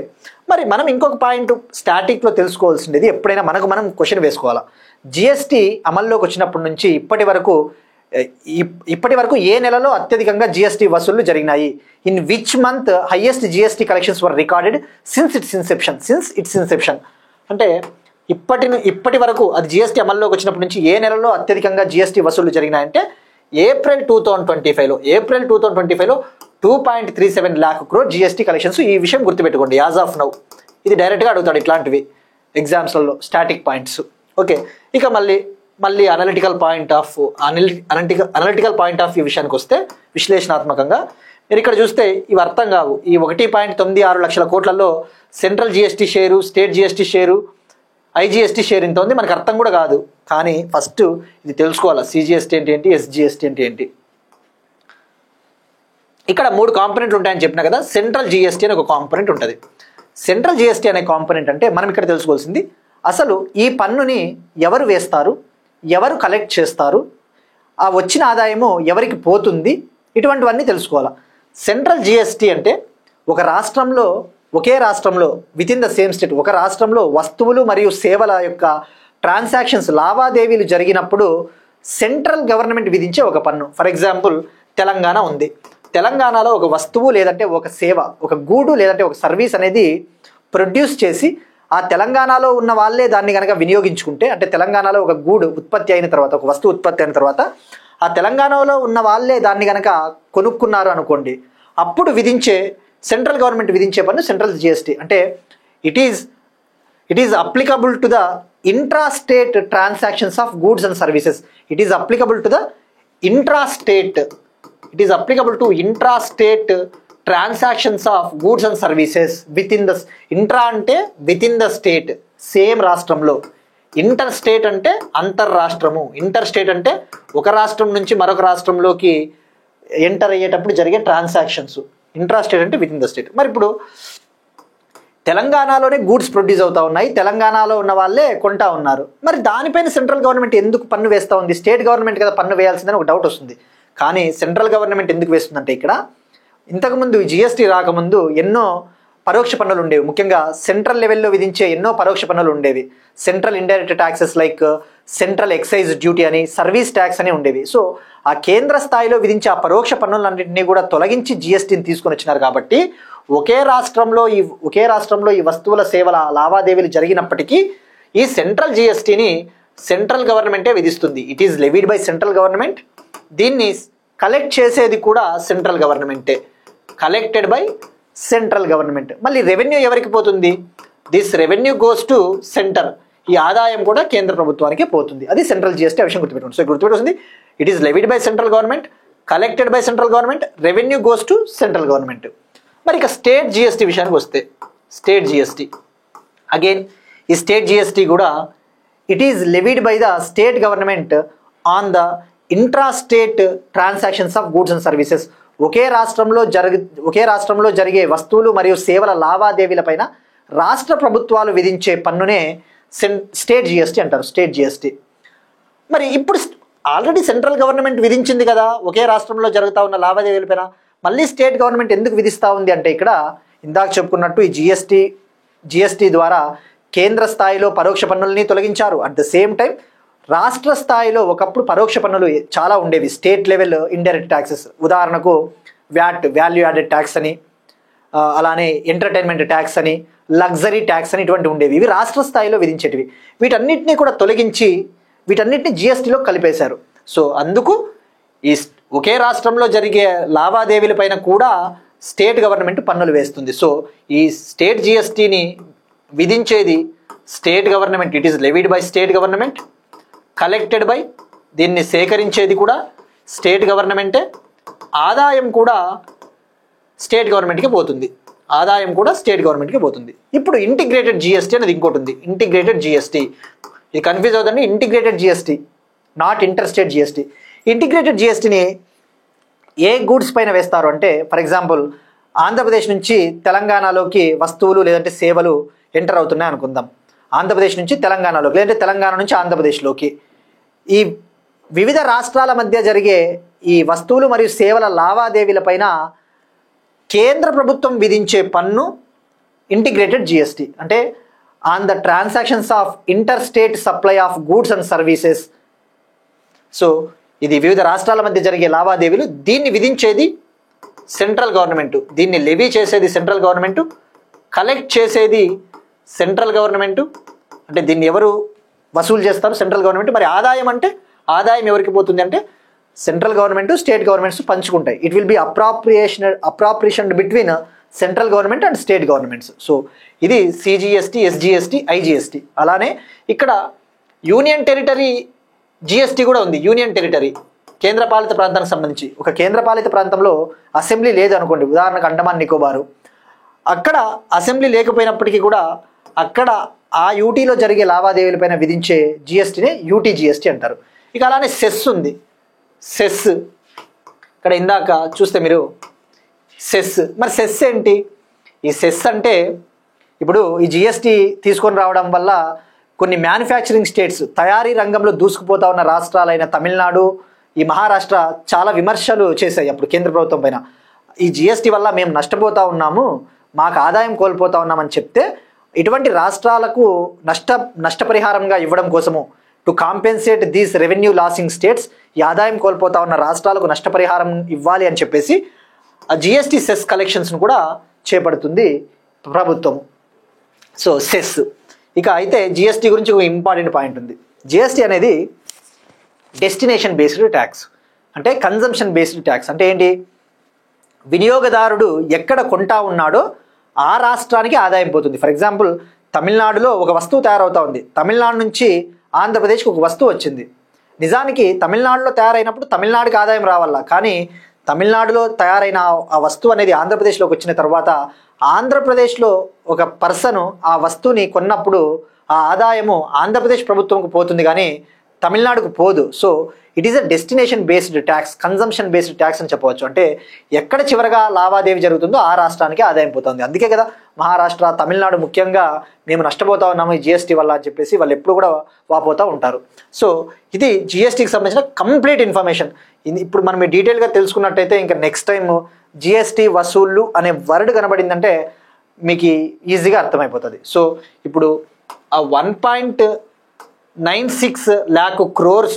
మరి మనం ఇంకొక పాయింట్ స్టాటిక్లో తెలుసుకోవాల్సింది, ఎప్పుడైనా మనం క్వశ్చన్ వేసుకోవాలా, జిఎస్టీ అమల్లోకి వచ్చినప్పటి నుంచి ఇప్పటి వరకు ఏ నెలలో అత్యధికంగా జిఎస్టీ వసూళ్లు జరిగినాయి? In which month highest GST collections were recorded since it's Inception. అంటే ఇప్పటి వరకు అది జిఎస్టీ అమల్లోకి వచ్చినప్పటి నుంచి ఏ నెలలో అత్యధికంగా జిఎస్టీ వసూళ్లు జరిగినాయంటే ఏప్రిల్ 2025లో 2.37 lakh crore జిఎస్టీ కలెక్షన్స్. ఈ విషయం గుర్తుపెట్టుకోండి యాజ్ ఆఫ్ నౌ. ఇది డైరెక్ట్గా అడుగుతాడు ఇట్లాంటివి ఎగ్జామ్స్లలో, స్టాటిక్ పాయింట్స్. ఓకే, ఇక మళ్ళీ అనలిటికల్ పాయింట్ ఆఫ్ వ్యూ విషయానికి వస్తే, విశ్లేషణాత్మకంగా మీరు ఇక్కడ చూస్తే ఇవి అర్థం కావు. ఈ 1.96 లక్షల కోట్లలో central GST share, state GST share, IGST share ఇంత ఉంది, మనకు అర్థం కూడా కాదు. కానీ ఫస్ట్ ఇది తెలుసుకోవాలి, సిజిఎస్టీ అంటే ఏంటి, ఎస్జిఎస్టీ అంటే ఏంటి. ఇక్కడ 3 కాంపోనెంట్లు ఉంటాయని చెప్పినా కదా. సెంట్రల్ జిఎస్టీ అనే ఒక కాంపోనెంట్ ఉంటుంది. సెంట్రల్ జిఎస్టీ అనే కాంపోనెంట్ అంటే మనం ఇక్కడ తెలుసుకోవాల్సింది, అసలు ఈ పన్నుని ఎవరు వేస్తారు, ఎవరు కలెక్ట్ చేస్తారు, ఆ వచ్చిన ఆదాయము ఎవరికి పోతుంది, ఇటువంటివన్నీ తెలుసుకోవాలి. సెంట్రల్ జిఎస్టీ అంటే ఒకే రాష్ట్రంలో with in the same state, ఒక రాష్ట్రంలో వస్తువులు మరియు సేవల యొక్క ట్రాన్సాక్షన్స్, లావాదేవీలు జరిగినప్పుడు సెంట్రల్ గవర్నమెంట్ విధించే ఒక పన్ను. ఫర్ ఎగ్జాంపుల్ తెలంగాణ ఉంది. తెలంగాణలో ఒక వస్తువు లేదంటే ఒక సేవ, ఒక గూడు లేదంటే ఒక సర్వీస్ అనేది ప్రొడ్యూస్ చేసి ఆ తెలంగాణలో ఉన్న వాళ్ళే దాన్ని కనుక వినియోగించుకుంటే, అంటే తెలంగాణలో ఒక గూడు ఉత్పత్తి అయిన తర్వాత, ఒక వస్తువు ఉత్పత్తి అయిన తర్వాత ఆ తెలంగాణలో ఉన్న వాళ్ళే దాన్ని కనుక కొనుక్కున్నారు అనుకోండి, అప్పుడు సెంట్రల్ గవర్నమెంట్ విధించే పన్ను సెంట్రల్ జిఎస్టీ. అంటే it is applicable to the intrastate transactions of goods and services. It is applicable to intrastate transactions of goods and services with in the state, same రాష్ట్రంలో. ఇంటర్ స్టేట్ అంటే అంతర్రాష్ట్రము, inter state అంటే ఒక రాష్ట్రం నుంచి మరొక రాష్ట్రంలోకి enter అయ్యేటప్పుడు జరిగే ట్రాన్సాక్షన్స్. ఇంట్రాస్టేట్ అంటే విత్ ఇన్ ద స్టేట్. మరి ఇప్పుడు తెలంగాణలోనే గూడ్స్ ప్రొడ్యూస్ అవుతా ఉన్నాయి, తెలంగాణలో ఉన్న వాళ్ళే కొంటా ఉన్నారు. మరి దానిపైన సెంట్రల్ గవర్నమెంట్ ఎందుకు పన్ను వేస్తూ ఉంది? స్టేట్ గవర్నమెంట్ కదా పన్ను వేయాల్సిందని ఒక డౌట్ వస్తుంది. కానీ సెంట్రల్ గవర్నమెంట్ ఎందుకు వేస్తుందంటే, ఇక్కడ ఇంతకుముందు జిఎస్టీ రాకముందు ఎన్నో పరోక్ష పన్నులు ఉండేవి. ముఖ్యంగా సెంట్రల్ లెవెల్లో విధించే ఎన్నో పరోక్ష పన్నులు ఉండేవి. Central indirect taxes like central excise duty అని, సర్వీస్ ట్యాక్స్ అని ఉండేవి. సో ఆ కేంద్ర స్థాయిలో విధించే ఆ పరోక్ష పన్నులన్నింటినీ కూడా తొలగించి జిఎస్టీని తీసుకొని వచ్చినారు. కాబట్టి ఒకే రాష్ట్రంలో ఈ వస్తువుల సేవల లావాదేవీలు జరిగినప్పటికీ ఈ సెంట్రల్ జిఎస్టీని సెంట్రల్ గవర్నమెంటే విధిస్తుంది. It is levied by central government. దీన్ని కలెక్ట్ చేసేది కూడా సెంట్రల్ గవర్నమెంటే, కలెక్టెడ్ బై సెంట్రల్ గవర్నమెంట్. మళ్ళీ రెవెన్యూ ఎవరికి పోతుంది? This revenue goes to centre. ఈ ఆదాయం కూడా కేంద్ర ప్రభుత్వానికి పోతుంది. అది సెంట్రల్ జిఎస్టీ. ఆ విషయం గుర్తుపెట్టుకోండి. సో గుర్తుపెట్టుకుంది, it is levied by central government, collected by central government, revenue goes to central government. మరి ఇక స్టేట్ జిఎస్టీ విషయానికి వస్తే, స్టేట్ జిఎస్టీ అగైన్ ఈ స్టేట్ జిఎస్టీ కూడా it is levied by the state government on the intrastate transactions of goods and services. ఒకే రాష్ట్రంలో జరిగే వస్తువులు మరియు సేవల లావాదేవీలపైన రాష్ట్ర ప్రభుత్వాలు విధించే పన్నునే స్టేట్ జిఎస్టీ అంటారు, స్టేట్ జిఎస్టీ. మరి ఇప్పుడు ఆల్రెడీ సెంట్రల్ గవర్నమెంట్ విధించింది కదా ఒకే రాష్ట్రంలో జరుగుతూ ఉన్న లావాదేవీలపైన, మళ్ళీ స్టేట్ గవర్నమెంట్ ఎందుకు విధిస్తూ ఉంది అంటే, ఇక్కడ ఇందాక చెప్పుకున్నట్టు ఈ జిఎస్టీ ద్వారా కేంద్ర స్థాయిలో పరోక్ష పన్నులని తొలగించారు. అట్ ద సేమ్ టైం రాష్ట్ర స్థాయిలో ఒకప్పుడు పరోక్ష పన్నులు చాలా ఉండేవి, స్టేట్ లెవెల్ ఇండైరెక్ట్ ట్యాక్సెస్. ఉదాహరణకు వ్యాట్, వాల్యూ యాడెడ్ ట్యాక్స్ అని, అలానే ఎంటర్టైన్మెంట్ ట్యాక్స్ అని, లగ్జరీ ట్యాక్స్ అని ఇటువంటి ఉండేవి. ఇవి రాష్ట్ర స్థాయిలో విధించేటివి. వీటన్నిటినీ కూడా తొలగించి వీటన్నిటిని జిఎస్టీలో కలిపేశారు. సో అందుకు ఈ ఒకే రాష్ట్రంలో జరిగే లావాదేవీలపైన కూడా స్టేట్ గవర్నమెంట్ పన్నులు వేస్తుంది. సో ఈ స్టేట్ జిఎస్టీని విధించేది state government. It is levied by state government, collected by, దీన్ని సేకరించేది కూడా స్టేట్ గవర్నమెంటే. ఆదాయం కూడా స్టేట్ గవర్నమెంట్కి పోతుంది. ఆదాయం కూడా స్టేట్ గవర్నమెంట్కి పోతుంది. ఇప్పుడు ఇంటిగ్రేటెడ్ జిఎస్టీ అనేది ఇంకోటి ఉంది. ఇంటిగ్రేటెడ్ జిఎస్టీ, ఇది కన్ఫ్యూజ్ అవుతుంది. Integrated GST, not inter state GST. Integrated జిఎస్టీని ఏ గూడ్స్ పైన వేస్తారు అంటే, ఫర్ ఎగ్జాంపుల్ ఆంధ్రప్రదేశ్ నుంచి తెలంగాణలోకి వస్తువులు లేదంటే సేవలు ఎంటర్ అవుతున్నాయి అనుకుందాం. ఆంధ్రప్రదేశ్ నుంచి తెలంగాణలోకి లేదంటే తెలంగాణ నుంచి ఆంధ్రప్రదేశ్లోకి ఈ వివిధ రాష్ట్రాల మధ్య జరిగే ఈ వస్తువులు మరియు సేవల లావాదేవీలపైన కేంద్ర ప్రభుత్వం విధించే పన్ను ఇంటిగ్రేటెడ్ జిఎస్టీ. అంటే on the transactions of inter state supply of goods and services. So ఇది వివిధ రాష్ట్రాల మధ్య జరిగే లావాదేవీలు. దీన్ని విధించేది సెంట్రల్ గవర్నమెంట్, దీన్ని లెవీ చేసేది సెంట్రల్ గవర్నమెంట్, కలెక్ట్ చేసేది సెంట్రల్ గవర్నమెంట్. అంటే దీన్ని ఎవరు వసూలు చేస్తారు? Central government. మరి ఆదాయం అంటే ఆదాయం ఎవరికి పోతుంది అంటే సెంట్రల్ గవర్నమెంట్, స్టేట్ గవర్నమెంట్స్ పంచుకుంటాయి. It will be appropriation between central government and state governments. So ఇది సిజిఎస్టీ, ఎస్జిఎస్టీ, ఐజిఎస్టీ. అలానే ఇక్కడ యూనియన్ టెరిటరీ జిఎస్టీ కూడా ఉంది. యూనియన్ టెరిటరీ, కేంద్రపాలిత ప్రాంతానికి సంబంధించి. ఒక కేంద్రపాలిత ప్రాంతంలో అసెంబ్లీ లేదనుకోండి, ఉదాహరణకు అండమాన్ నికోబారు, అక్కడ అసెంబ్లీ లేకపోయినప్పటికీ కూడా అక్కడ ఆ యూటీలో జరిగే లావాదేవీలపైన విధించే జిఎస్టీనే యూటీ జిఎస్టీ అంటారు. ఇక అలానే సెస్ ఉంది. సెస్ ఇక్కడ ఇందాక చూస్తే మీరు సెస్. మరి సెస్ ఏంటి? ఈ సెస్ అంటే ఇప్పుడు ఈ జిఎస్టీ తీసుకొని రావడం వల్ల కొన్ని మ్యానుఫ్యాక్చరింగ్ స్టేట్స్, తయారీ రంగంలో దూసుకుపోతా ఉన్న రాష్ట్రాలైన తమిళనాడు, ఈ మహారాష్ట్ర చాలా విమర్శలు చేశాయి అప్పుడు కేంద్ర ప్రభుత్వం పైన. ఈ జిఎస్టీ వల్ల మేము నష్టపోతా ఉన్నాము, మాకు ఆదాయం కోల్పోతా ఉన్నామని చెప్తే ఇటువంటి రాష్ట్రాలకు నష్టపరిహారంగా ఇవ్వడం కోసము, to compensate these revenue losing states, ఈ ఆదాయం కోల్పోతా ఉన్న రాష్ట్రాలకు నష్టపరిహారం ఇవ్వాలి అని చెప్పేసి ఆ జిఎస్టీ సెస్ కలెక్షన్స్ను కూడా చేపడుతుంది ప్రభుత్వం. So cess. ఇక అయితే జిఎస్టీ గురించి ఒక ఇంపార్టెంట్ పాయింట్ ఉంది. జిఎస్టీ అనేది డెస్టినేషన్ బేస్డ్ ట్యాక్స్, అంటే కన్జంప్షన్ బేస్డ్ ట్యాక్స్. అంటే ఏంటి? వినియోగదారుడు ఎక్కడ కొంటా ఉన్నాడో ఆ రాష్ట్రానికి ఆదాయం పోతుంది. ఫర్ ఎగ్జాంపుల్ తమిళనాడులో ఒక వస్తువు తయారవుతా ఉంది, తమిళనాడు నుంచి ఆంధ్రప్రదేశ్కి ఒక వస్తువు వచ్చింది. నిజానికి తమిళనాడులో తయారైనప్పుడు తమిళనాడుకి ఆదాయం రావాలా, కానీ తమిళనాడులో తయారైన ఆ వస్తువు అనేది ఆంధ్రప్రదేశ్లోకి వచ్చిన తర్వాత ఆంధ్రప్రదేశ్లో ఒక పర్సన్ ఆ వస్తువుని కొన్నప్పుడు ఆ ఆదాయము ఆంధ్రప్రదేశ్ ప్రభుత్వంకు పోతుంది కానీ తమిళనాడుకు పోదు. So it is a destination based tax, consumption based tax అని చెప్పవచ్చు. అంటే ఎక్కడ చివరగా లావాదేవీ జరుగుతుందో ఆ రాష్ట్రానికి ఆదాయం పోతుంది. అందుకే కదా మహారాష్ట్ర, తమిళనాడు ముఖ్యంగా మేము నష్టపోతా ఉన్నాము ఈ జిఎస్టీ వల్ల అని చెప్పేసి వాళ్ళు ఎప్పుడు కూడా వాపోతూ ఉంటారు. సో ఇది జిఎస్టీకి సంబంధించిన కంప్లీట్ ఇన్ఫర్మేషన్. ఇప్పుడు మనం డీటెయిల్గా తెలుసుకున్నట్టయితే ఇంకా నెక్స్ట్ టైం జిఎస్టీ వసూళ్ళు అనే వర్డ్ కనబడిందంటే మీకు ఈజీగా అర్థమైపోతుంది. సో ఇప్పుడు ఆ 1.96 lakh crores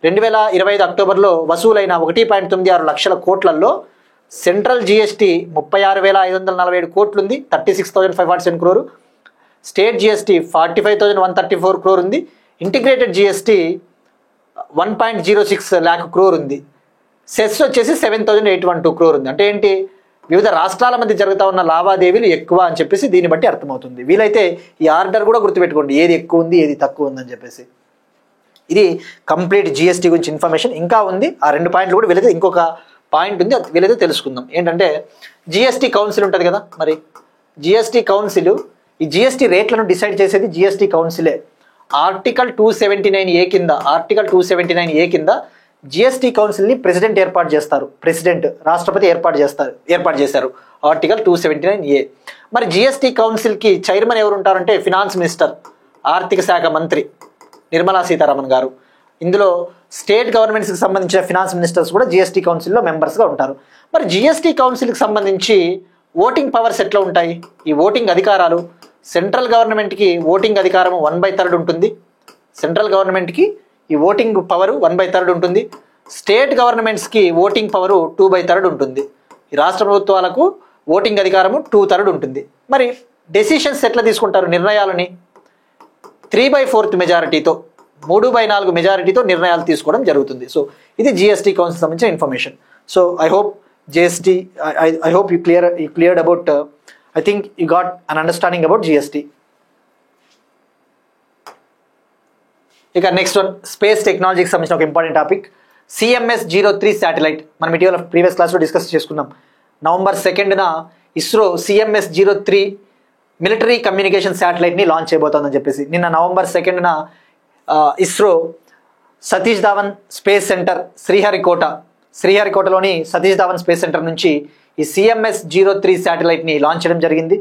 2025 అక్టోబర్లో వసూలైన 1.96 లక్షల కోట్లలో సెంట్రల్ జిఎస్టీ 36,547 కోట్లు ఉంది, 36,547 crore. స్టేట్ జిఎస్టీ 45,134 crore ఉంది. ఇంటిగ్రేటెడ్ జిఎస్టీ 1.06 lakh crore ఉంది. సెస్ వచ్చేసి 7,812 crore ఉంది. అంటే ఏంటి? వివిధ రాష్ట్రాల మధ్య జరుగుతూ ఉన్న లావాదేవీలు ఎక్కువ అని చెప్పేసి దీన్ని బట్టి అర్థమవుతుంది. వీలైతే ఈ ఆర్డర్ కూడా గుర్తుపెట్టుకోండి, ఏది ఎక్కువ ఉంది ఏది తక్కువ ఉందని చెప్పేసి. ఇది కంప్లీట్ జిఎస్టీ గురించి ఇన్ఫర్మేషన్. ఇంకా ఉంది, ఆ 2 పాయింట్లు కూడా వీలైతే ఇంకొక పాయింట్ ఉంది, అది వీలైతే తెలుసుకుందాం. ఏంటంటే జిఎస్టీ కౌన్సిల్ ఉంటుంది కదా, మరి జిఎస్టీ కౌన్సిల్ ఈ జిఎస్టీ రేట్లను డిసైడ్ చేసేది జిఎస్టీ కౌన్సిలే. ఆర్టికల్ 279A కింద జిఎస్టీ కౌన్సిల్ని ప్రెసిడెంట్ ఏర్పాటు చేస్తారు. ప్రెసిడెంట్, రాష్ట్రపతి ఏర్పాటు చేశారు ఆర్టికల్ 279A. మరి జిఎస్టీ కౌన్సిల్కి చైర్మన్ ఎవరు ఉంటారంటే ఫినాన్స్ మినిస్టర్, ఆర్థిక శాఖ మంత్రి నిర్మలా సీతారామన్ గారు. ఇందులో స్టేట్ గవర్నమెంట్స్కి సంబంధించిన ఫినాన్స్ మినిస్టర్స్ కూడా జిఎస్టీ కౌన్సిల్లో మెంబర్స్గా ఉంటారు. మరి జిఎస్టీ కౌన్సిల్కి సంబంధించి ఓటింగ్ పవర్స్ ఎట్లా ఉంటాయి? ఈ ఓటింగ్ అధికారాలు సెంట్రల్ గవర్నమెంట్కి ఓటింగ్ అధికారము 1/3 ఉంటుంది. సెంట్రల్ గవర్నమెంట్కి ఈ ఓటింగ్ పవరు 1/3 ఉంటుంది. స్టేట్ గవర్నమెంట్స్కి ఓటింగ్ పవరు 2/3 ఉంటుంది. ఈ రాష్ట్ర ప్రభుత్వాలకు ఓటింగ్ అధికారము 2/3 ఉంటుంది. మరి డెసిషన్స్ ఎట్లా తీసుకుంటారు, నిర్ణయాలని 3/4 మెజారిటీతో 3/4 మెజారిటీతో నిర్ణయాలు తీసుకోవడం జరుగుతుంది. సో ఇది జిఎస్టీ కౌన్సిల్ సంబంధించిన information. So I hope GST I hope you cleared about I think you got an understanding about GST. ఇక నెక్స్ట్ వన్ స్పేస్ టెక్నాలజీకి సంబంధించిన ఒక ఇంపార్టెంట్ టాపిక్, CMS-03 శాటిలైట్. మనం ఇటీవల ప్రీవియస్ క్లాస్లో డిస్కస్ చేసుకున్నాం. November 2న ఇస్రో CMS-03 మిలిటరీ కమ్యూనికేషన్ శాటిలైట్ని లాంచ్ చేయబోతోందని చెప్పేసి నిన్న November 2న ఇస్రో సతీష్ ధావన్ స్పేస్ సెంటర్ శ్రీహరికోటలోని సతీష్ ధావన్ స్పేస్ సెంటర్ నుంచి ఈ CMS-03 శాటిలైట్ని లాంచ్ చేయడం జరిగింది.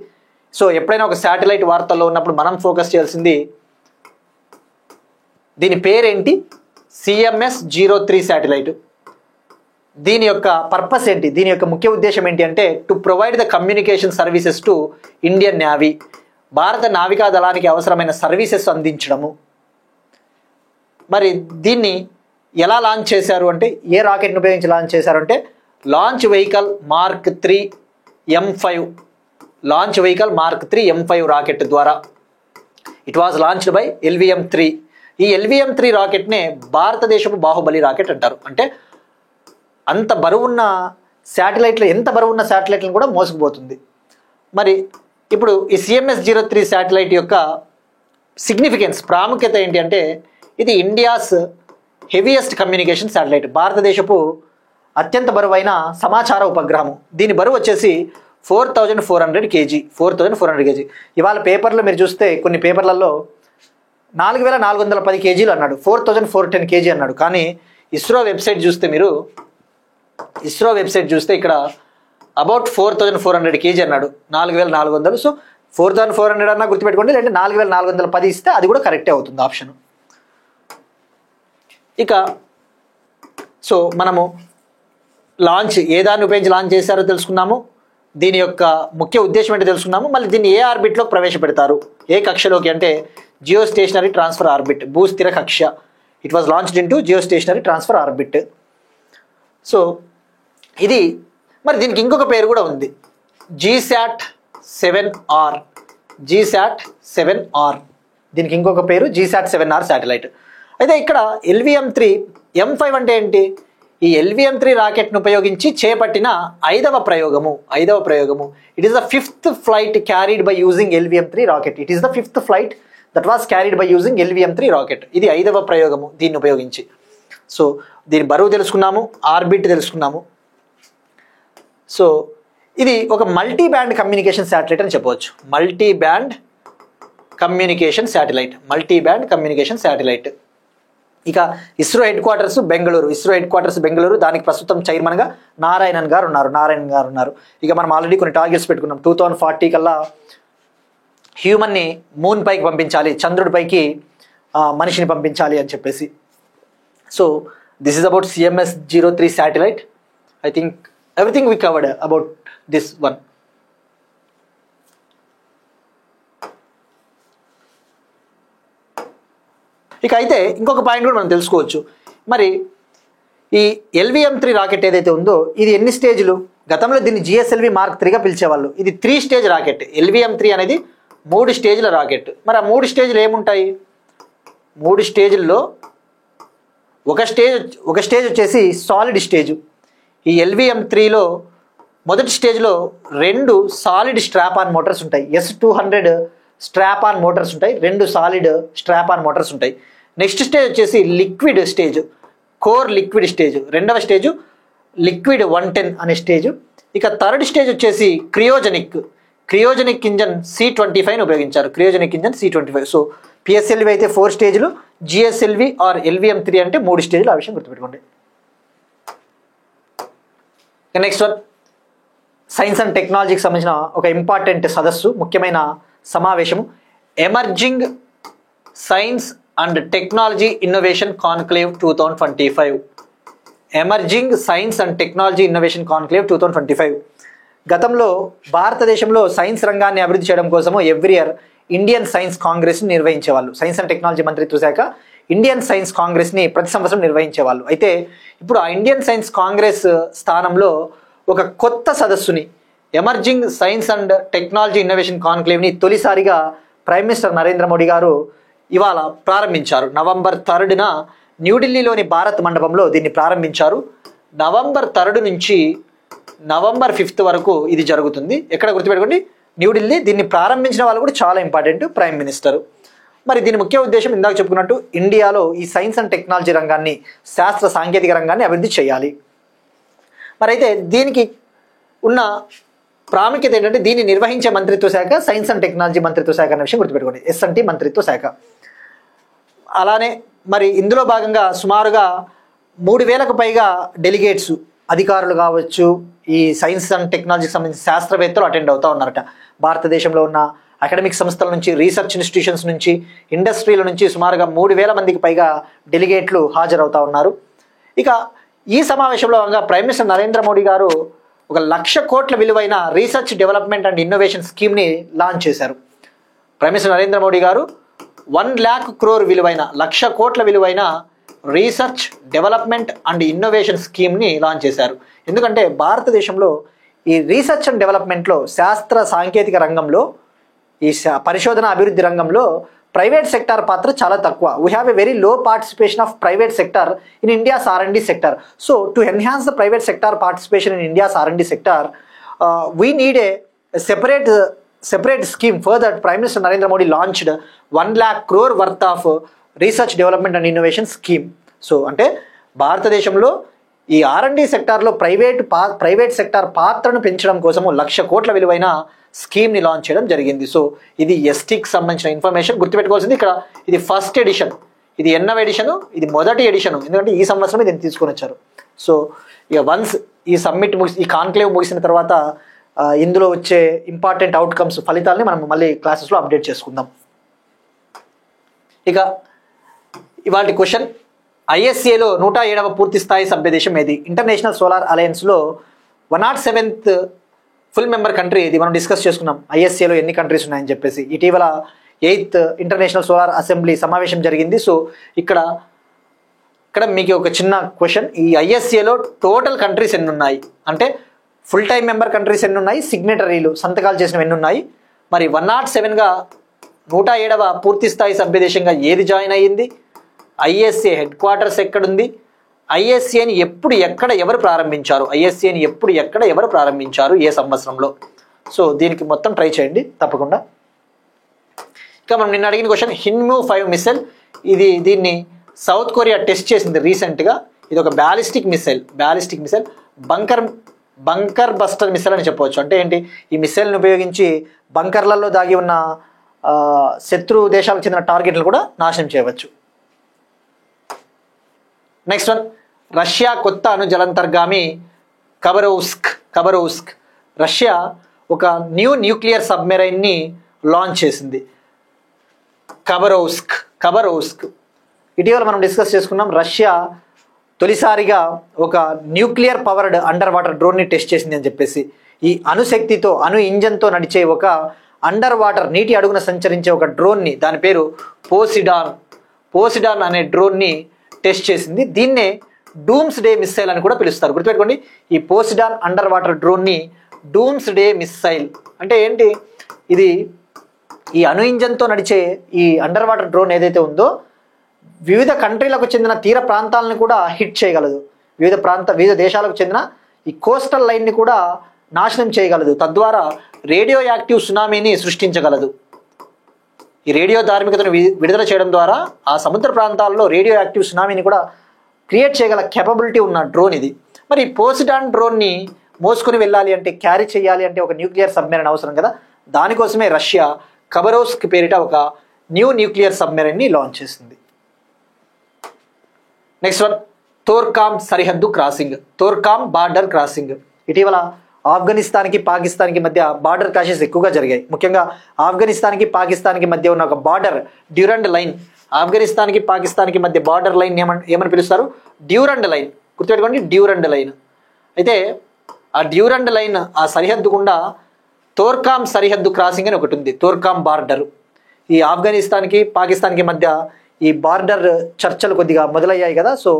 సో ఎప్పుడైనా ఒక శాటిలైట్ వార్తల్లో ఉన్నప్పుడు మనం ఫోకస్ చేయాల్సింది దీని పేరేంటి, CMS-03 శాటిలైట్. దీని యొక్క పర్పస్ ఏంటి, దీని యొక్క ముఖ్య ఉద్దేశం ఏంటి అంటే to provide the communication services to Indian navy, భారత నావికా దళానికి అవసరమైన సర్వీసెస్ అందించడము. మరి దీన్ని ఎలా లాంచ్ చేశారు అంటే, ఏ రాకెట్ని ఉపయోగించి లాంచ్ చేశారు అంటే launch vehicle mark 3 M5 rocket ద్వారా. It was launched by LVM-3. ఈ LVM-3 రాకెట్నే భారతదేశపు బాహుబలి రాకెట్ అంటారు. అంటే అంత బరువున్న శాటిలైట్లు, ఎంత బరువున్న శాటిలైట్లను కూడా మోసుకుపోతుంది. మరి ఇప్పుడు ఈ CMS-03 శాటిలైట్ యొక్క సిగ్నిఫికెన్స్, ప్రాముఖ్యత ఏంటి అంటే ఇది ఇండియాస్ హెవీయెస్ట్ కమ్యూనికేషన్ శాటిలైట్, భారతదేశపు అత్యంత బరువైన సమాచార ఉపగ్రహము. దీని బరువు వచ్చేసి 4400 kg. ఇవాళ పేపర్లో మీరు చూస్తే కొన్ని పేపర్లలో 4410 kg అన్నాడు, 4410 kg అన్నాడు. కానీ ఇస్రో వెబ్సైట్ చూస్తే ఇక్కడ అబౌట్ 4400 kg అన్నాడు, 4400. సో 4400 అన్నా గుర్తుపెట్టుకోండి, లేదంటే 4410 ఇస్తే అది కూడా కరెక్టే అవుతుంది ఆప్షన్. ఇక సో మనము లాంచ్ ఏ దాన్ని ఉపయోగించి లాంచ్ చేశారో తెలుసుకున్నాము, దీని యొక్క ముఖ్య ఉద్దేశం ఏంటో తెలుసుకున్నాము. మళ్ళీ దీన్ని ఏ ఆర్బిట్లోకి ప్రవేశపెడతారు, ఏ కక్షలోకి అంటే జియో స్టేషనరీ ట్రాన్స్ఫర్ ఆర్బిట్, భూస్థిర కక్ష. It was launched into geostationary transfer orbit. So ఇది మరి దీనికి ఇంకొక పేరు కూడా ఉంది, GSAT-7R. దీనికి ఇంకొక పేరు GSAT-7R శాటిలైట్. అయితే ఇక్కడ LVM-3 M5 అంటే ఏంటి, ఈ LVM-3 రాకెట్ను ఉపయోగించి చేపట్టిన ఐదవ ప్రయోగము. It is the 5th flight carried by using LVM-3 rocket. It is the 5th flight that was carried by using LVM-3 rocket. ఇది ఐదవ ప్రయోగము దీన్ని ఉపయోగించి. సో దీని బరువు తెలుసుకున్నాము, ఆర్బిట్ తెలుసుకున్నాము. సో ఇది ఒక మల్టీ బ్యాండ్ కమ్యూనికేషన్ శాటిలైట్ అని చెప్పవచ్చు. Multi band communication satellite. ఇక ఇస్రో హెడ్ క్వార్టర్స్ బెంగళూరు. దానికి ప్రస్తుతం చైర్మన్గా నారాయణన్ గారు ఉన్నారు. ఇక మనం ఆల్రెడీ కొన్ని టార్గెట్స్ పెట్టుకున్నాం. 2040 కల్లా హ్యూమన్ని మూన్ పైకి పంపించాలి, చంద్రుడిపైకి మనిషిని పంపించాలి అని చెప్పేసి. So this is about CMS-03 satellite. I think everything we covered about this one. ఇక అయితే ఇంకొక పాయింట్ కూడా మనం తెలుసుకోవచ్చు. మరి ఈ LVM-3 రాకెట్ ఏదైతే ఉందో ఇది ఎన్ని స్టేజ్లు, గతంలో దీన్ని GSLV Mark 3గా పిలిచేవాళ్ళు. ఇది 3 స్టేజ్ రాకెట్. LVM-3 అనేది 3 స్టేజ్ల రాకెట్. మరి ఆ 3 స్టేజ్లు ఏముంటాయి, 3 స్టేజ్ల్లో ఒక స్టేజ్ వచ్చేసి సాలిడ్ స్టేజ్. ఈ LVM-3లో మొదటి స్టేజ్లో 2 సాలిడ్ స్ట్రాప్ ఆన్ మోటార్స్ ఉంటాయి. S200 స్ట్రాప్ ఆన్ మోటార్స్ ఉంటాయి, 2 సాలిడ్ స్ట్రాప్ ఆన్ మోటార్స్ ఉంటాయి. నెక్స్ట్ స్టేజ్ వచ్చేసి liquid stage, core liquid stage. రెండవ స్టేజ్ లిక్విడ్ 110 అనే స్టేజ్. ఇక థర్డ్ స్టేజ్ వచ్చేసి క్రియోజనిక్ ఇంజన్ C25 ఉపయోగించారు. సో PSLV అయితే 4 స్టేజ్లు, GSLV ఆర్ LVM-3 అంటే 3 స్టేజ్లు. ఆ విషయం గుర్తుపెట్టుకోండి. నెక్స్ట్ వన్ సైన్స్ అండ్ టెక్నాలజీకి సంబంధించిన ఒక ఇంపార్టెంట్ సదస్సు, ముఖ్యమైన సమావేశము, emerging science and technology innovation conclave 2025. Emerging science and technology innovation conclave 2025. గతంలో భారతదేశంలో సైన్స్ రంగాన్ని అభివృద్ధి చేయడం కోసము ఎవ్రీ ఇయర్ ఇండియన్ సైన్స్ కాంగ్రెస్ని నిర్వహించేవాళ్ళు. సైన్స్ అండ్ టెక్నాలజీ మంత్రిత్వ శాఖ ఇండియన్ సైన్స్ కాంగ్రెస్ని ప్రతి సంవత్సరం నిర్వహించేవాళ్ళు. అయితే ఇప్పుడు ఆ ఇండియన్ సైన్స్ కాంగ్రెస్ స్థానంలో ఒక కొత్త సదస్సుని emerging science and technology innovation కాన్క్లేవ్ని తొలిసారిగా ప్రైమ్ మినిస్టర్ నరేంద్ర మోడీ గారు ఇవాళ ప్రారంభించారు. నవంబర్ 3న న్యూఢిల్లీలోని భారత్ మండపంలో దీన్ని ప్రారంభించారు. నవంబర్ 3 నుంచి నవంబర్ 5 వరకు ఇది జరుగుతుంది. ఎక్కడ గుర్తుపెట్టుకోండి, న్యూఢిల్లీ. దీన్ని ప్రారంభించిన వాళ్ళు కూడా చాలా ఇంపార్టెంట్, ప్రైమ్ మినిస్టర్. మరి దీని ముఖ్య ఉద్దేశం ఇందాక చెప్పుకున్నట్టు ఇండియాలో ఈ సైన్స్ అండ్ టెక్నాలజీ రంగాన్ని, శాస్త్ర సాంకేతిక రంగాన్ని అభివృద్ధి చేయాలి. మరి అయితే దీనికి ఉన్న ప్రాముఖ్యత ఏంటంటే దీన్ని నిర్వహించే మంత్రిత్వ శాఖ సైన్స్ అండ్ టెక్నాలజీ మంత్రిత్వ శాఖ అనే విషయం గుర్తుపెట్టుకోండి, S&T మంత్రిత్వ శాఖ. అలానే మరి ఇందులో భాగంగా సుమారుగా 3000కు పైగా డెలిగేట్స్, అధికారులు కావచ్చు, ఈ సైన్స్ అండ్ టెక్నాలజీకి సంబంధించిన శాస్త్రవేత్తలు అటెండ్ అవుతూ ఉన్నారట. భారతదేశంలో ఉన్న అకాడమిక్ సంస్థల నుంచి, రీసెర్చ్ ఇన్స్టిట్యూషన్స్ నుంచి, ఇండస్ట్రీల నుంచి సుమారుగా 3000 మందికి పైగా డెలిగేట్లు హాజరవుతా ఉన్నారు. ఇక ఈ సమావేశంలో భాగంగా ప్రైమ్ మినిస్టర్ నరేంద్ర మోడీ గారు 1,00,000 కోట్ల విలువైన రీసెర్చ్ డెవలప్మెంట్ అండ్ ఇన్నోవేషన్ స్కీమ్ని లాంచ్ చేశారు. ప్రైమ్ మినిస్టర్ నరేంద్ర మోడీ గారు 1,00,000 crore విలువైన, 1,00,000 కోట్ల విలువైన రీసెర్చ్ డెవలప్మెంట్ అండ్ ఇన్నోవేషన్ స్కీమ్ని లాంచ్ చేశారు. ఎందుకంటే భారతదేశంలో ఈ రీసెర్చ్ అండ్ డెవలప్మెంట్లో, శాస్త్ర సాంకేతిక రంగంలో, ఈ పరిశోధన అభివృద్ధి రంగంలో ప్రైవేట్ సెక్టార్ పాత్ర చాలా తక్కువ. We have a very low participation of private sector in India's R&D sector. So to enhance the private sector participation in India's R&D sector, we need a separate scheme. Further, Prime Minister Narendra Modi launched 1,00,000 crore worth of research development and innovation scheme. So అంటే భారతదేశంలో ఈ R&D సెక్టార్లో private sector పాత్రను పెంచడం కోసము 1,00,000 కోట్ల విలువైన స్కీమ్ని లాంచ్ చేయడం జరిగింది. సో ఇది STకి సంబంధించిన ఇన్ఫర్మేషన్. గుర్తుపెట్టుకోవాల్సింది ఇక్కడ ఇది ఫస్ట్ ఎడిషన్, ఇది ఎన్నవ ఎడిషను, ఇది మొదటి ఎడిషను, ఎందుకంటే ఈ సంవత్సరం దీన్ని తీసుకొని వచ్చారు. సో ఇక వన్స్ ఈ సమ్మిట్ ఈ కాన్క్లేవ్ ముగిసిన తర్వాత ఇందులో వచ్చే ఇంపార్టెంట్ అవుట్కమ్స్, ఫలితాలని మనం మళ్ళీ క్లాసెస్లో అప్డేట్ చేసుకుందాం. ఇక ఇవాళ క్వశ్చన్, ISAలో 107వ పూర్తి స్థాయి సభ్యదేశం ఏది? ఇంటర్నేషనల్ సోలార్ అలయన్స్లో 107th ఫుల్ మెంబర్ కంట్రీ ఇది. మనం డిస్కస్ చేసుకున్నాం ISAలో ఎన్ని కంట్రీస్ ఉన్నాయని చెప్పేసి. ఇటీవల 8th ఇంటర్నేషనల్ సోలార్ అసెంబ్లీ సమావేశం జరిగింది. సో ఇక్కడ మీకు ఒక చిన్న క్వశ్చన్, ఈ ISAలో టోటల్ కంట్రీస్ ఎన్ని ఉన్నాయి అంటే ఫుల్ టైం మెంబర్ కంట్రీస్ ఎన్ని ఉన్నాయి, సిగ్నేటరీలు సంతకాలు చేసినవి ఎన్ని ఉన్నాయి, మరి 107గా 107వ పూర్తి స్థాయి సభ్యదేశంగా ఏది జాయిన్ అయ్యింది, ISA హెడ్ క్వార్టర్స్ ఎక్కడుంది, ISAని ఎప్పుడు ఎక్కడ ఎవరు ప్రారంభించారు, ISAని ఎప్పుడు ఎక్కడ ఎవరు ప్రారంభించారు, ఏ సంవత్సరంలో. సో దీనికి మొత్తం ట్రై చేయండి తప్పకుండా. ఇక మనం నిన్న అడిగిన క్వశ్చన్, హిన్మూ 5 మిసైల్, దీన్ని సౌత్ కొరియా టెస్ట్ చేసింది రీసెంట్గా. ఇది ఒక ballistic missile bunker buster missile అని చెప్పవచ్చు. అంటే ఏంటి, ఈ మిసైల్ని ఉపయోగించి బంకర్లలో దాగి ఉన్న శత్రు దేశాలకు చెందిన టార్గెట్లు కూడా నాశనం చేయవచ్చు. నెక్స్ట్ వన్, రష్యా కొత్త అణు జలంతర్గామి ఖబరోవ్స్క్. రష్యా ఒక న్యూక్లియర్ సబ్మెరైన్ని లాంచ్ చేసింది, ఖబరోవ్స్క్. ఇటీవల మనం డిస్కస్ చేసుకున్నాం, రష్యా తొలిసారిగా ఒక న్యూక్లియర్ పవర్డ్ అండర్ వాటర్ డ్రోన్ని టెస్ట్ చేసింది అని చెప్పేసి. ఈ అణుశక్తితో, అణు ఇంజన్తో నడిచే ఒక అండర్ వాటర్, నీటి అడుగున సంచరించే ఒక డ్రోన్ని, దాని పేరు పోసిడాన్ అనే డ్రోన్ని టెస్ట్ చేసింది. దీన్నే డూమ్స్ డే మిస్సైల్ అని కూడా పిలుస్తారు. గుర్తుపెట్టుకోండి, ఈ పోసిడాన్ అండర్ వాటర్ డ్రోన్ని డూమ్స్ డే మిస్సైల్ అంటే ఏంటి, ఇది ఈ అణు ఇంజన్తో నడిచే ఈ అండర్ వాటర్ డ్రోన్ ఏదైతే ఉందో వివిధ కంట్రీలకు చెందిన తీర ప్రాంతాలను కూడా హిట్ చేయగలదు. వివిధ దేశాలకు చెందిన ఈ కోస్టల్ లైన్ని కూడా నాశనం చేయగలదు. తద్వారా రేడియో యాక్టివ్ సునామీని సృష్టించగలదు. ఈ రేడియో ధార్మికతను విడుదల చేయడం ద్వారా ఆ సముద్ర ప్రాంతాల్లో రేడియో యాక్టివ్ సునామీని కూడా క్రియేట్ చేయగల కెపబిలిటీ ఉన్న డ్రోన్ ఇది. మరి పోసిడాన్ డ్రోన్ని మోసుకొని వెళ్ళాలి అంటే, క్యారీ చేయాలి అంటే ఒక న్యూక్లియర్ సబ్మెరైన్ అవసరం కదా. దానికోసమే రష్యా ఖబరోవ్స్క్ పేరిట ఒక న్యూక్లియర్ సబ్మెరైన్ని లాంచ్ చేసింది. Next one, Torkham border crossing. ఇటీవల ఆఫ్ఘనిస్తాన్కి పాకిస్తాన్కి మధ్య బార్డర్ క్రాషెస్ ఎక్కువగా జరిగాయి. ముఖ్యంగా ఆఫ్ఘనిస్తాన్కి పాకిస్తాన్కి మధ్య ఉన్న ఒక బార్డర్ డ్యూరండ్ లైన్, ఆఫ్ఘనిస్తాన్కి పాకిస్తాన్కి మధ్య బార్డర్ లైన్ ఏమని పిలుస్తారు, డ్యూరండ్ లైన్. గుర్తుపెట్టుకోండి, డ్యూరండ్ లైన్. అయితే ఆ డ్యూరండ్ లైన్, ఆ సరిహద్దు గుండా తోర్కామ్ సరిహద్దు క్రాసింగ్ అని ఒకటి ఉంది, తోర్కామ్ బార్డర్. ఈ ఆఫ్ఘనిస్తాన్కి పాకిస్తాన్కి మధ్య ఈ బార్డర్ చర్చలు కొద్దిగా మొదలయ్యాయి కదా. సో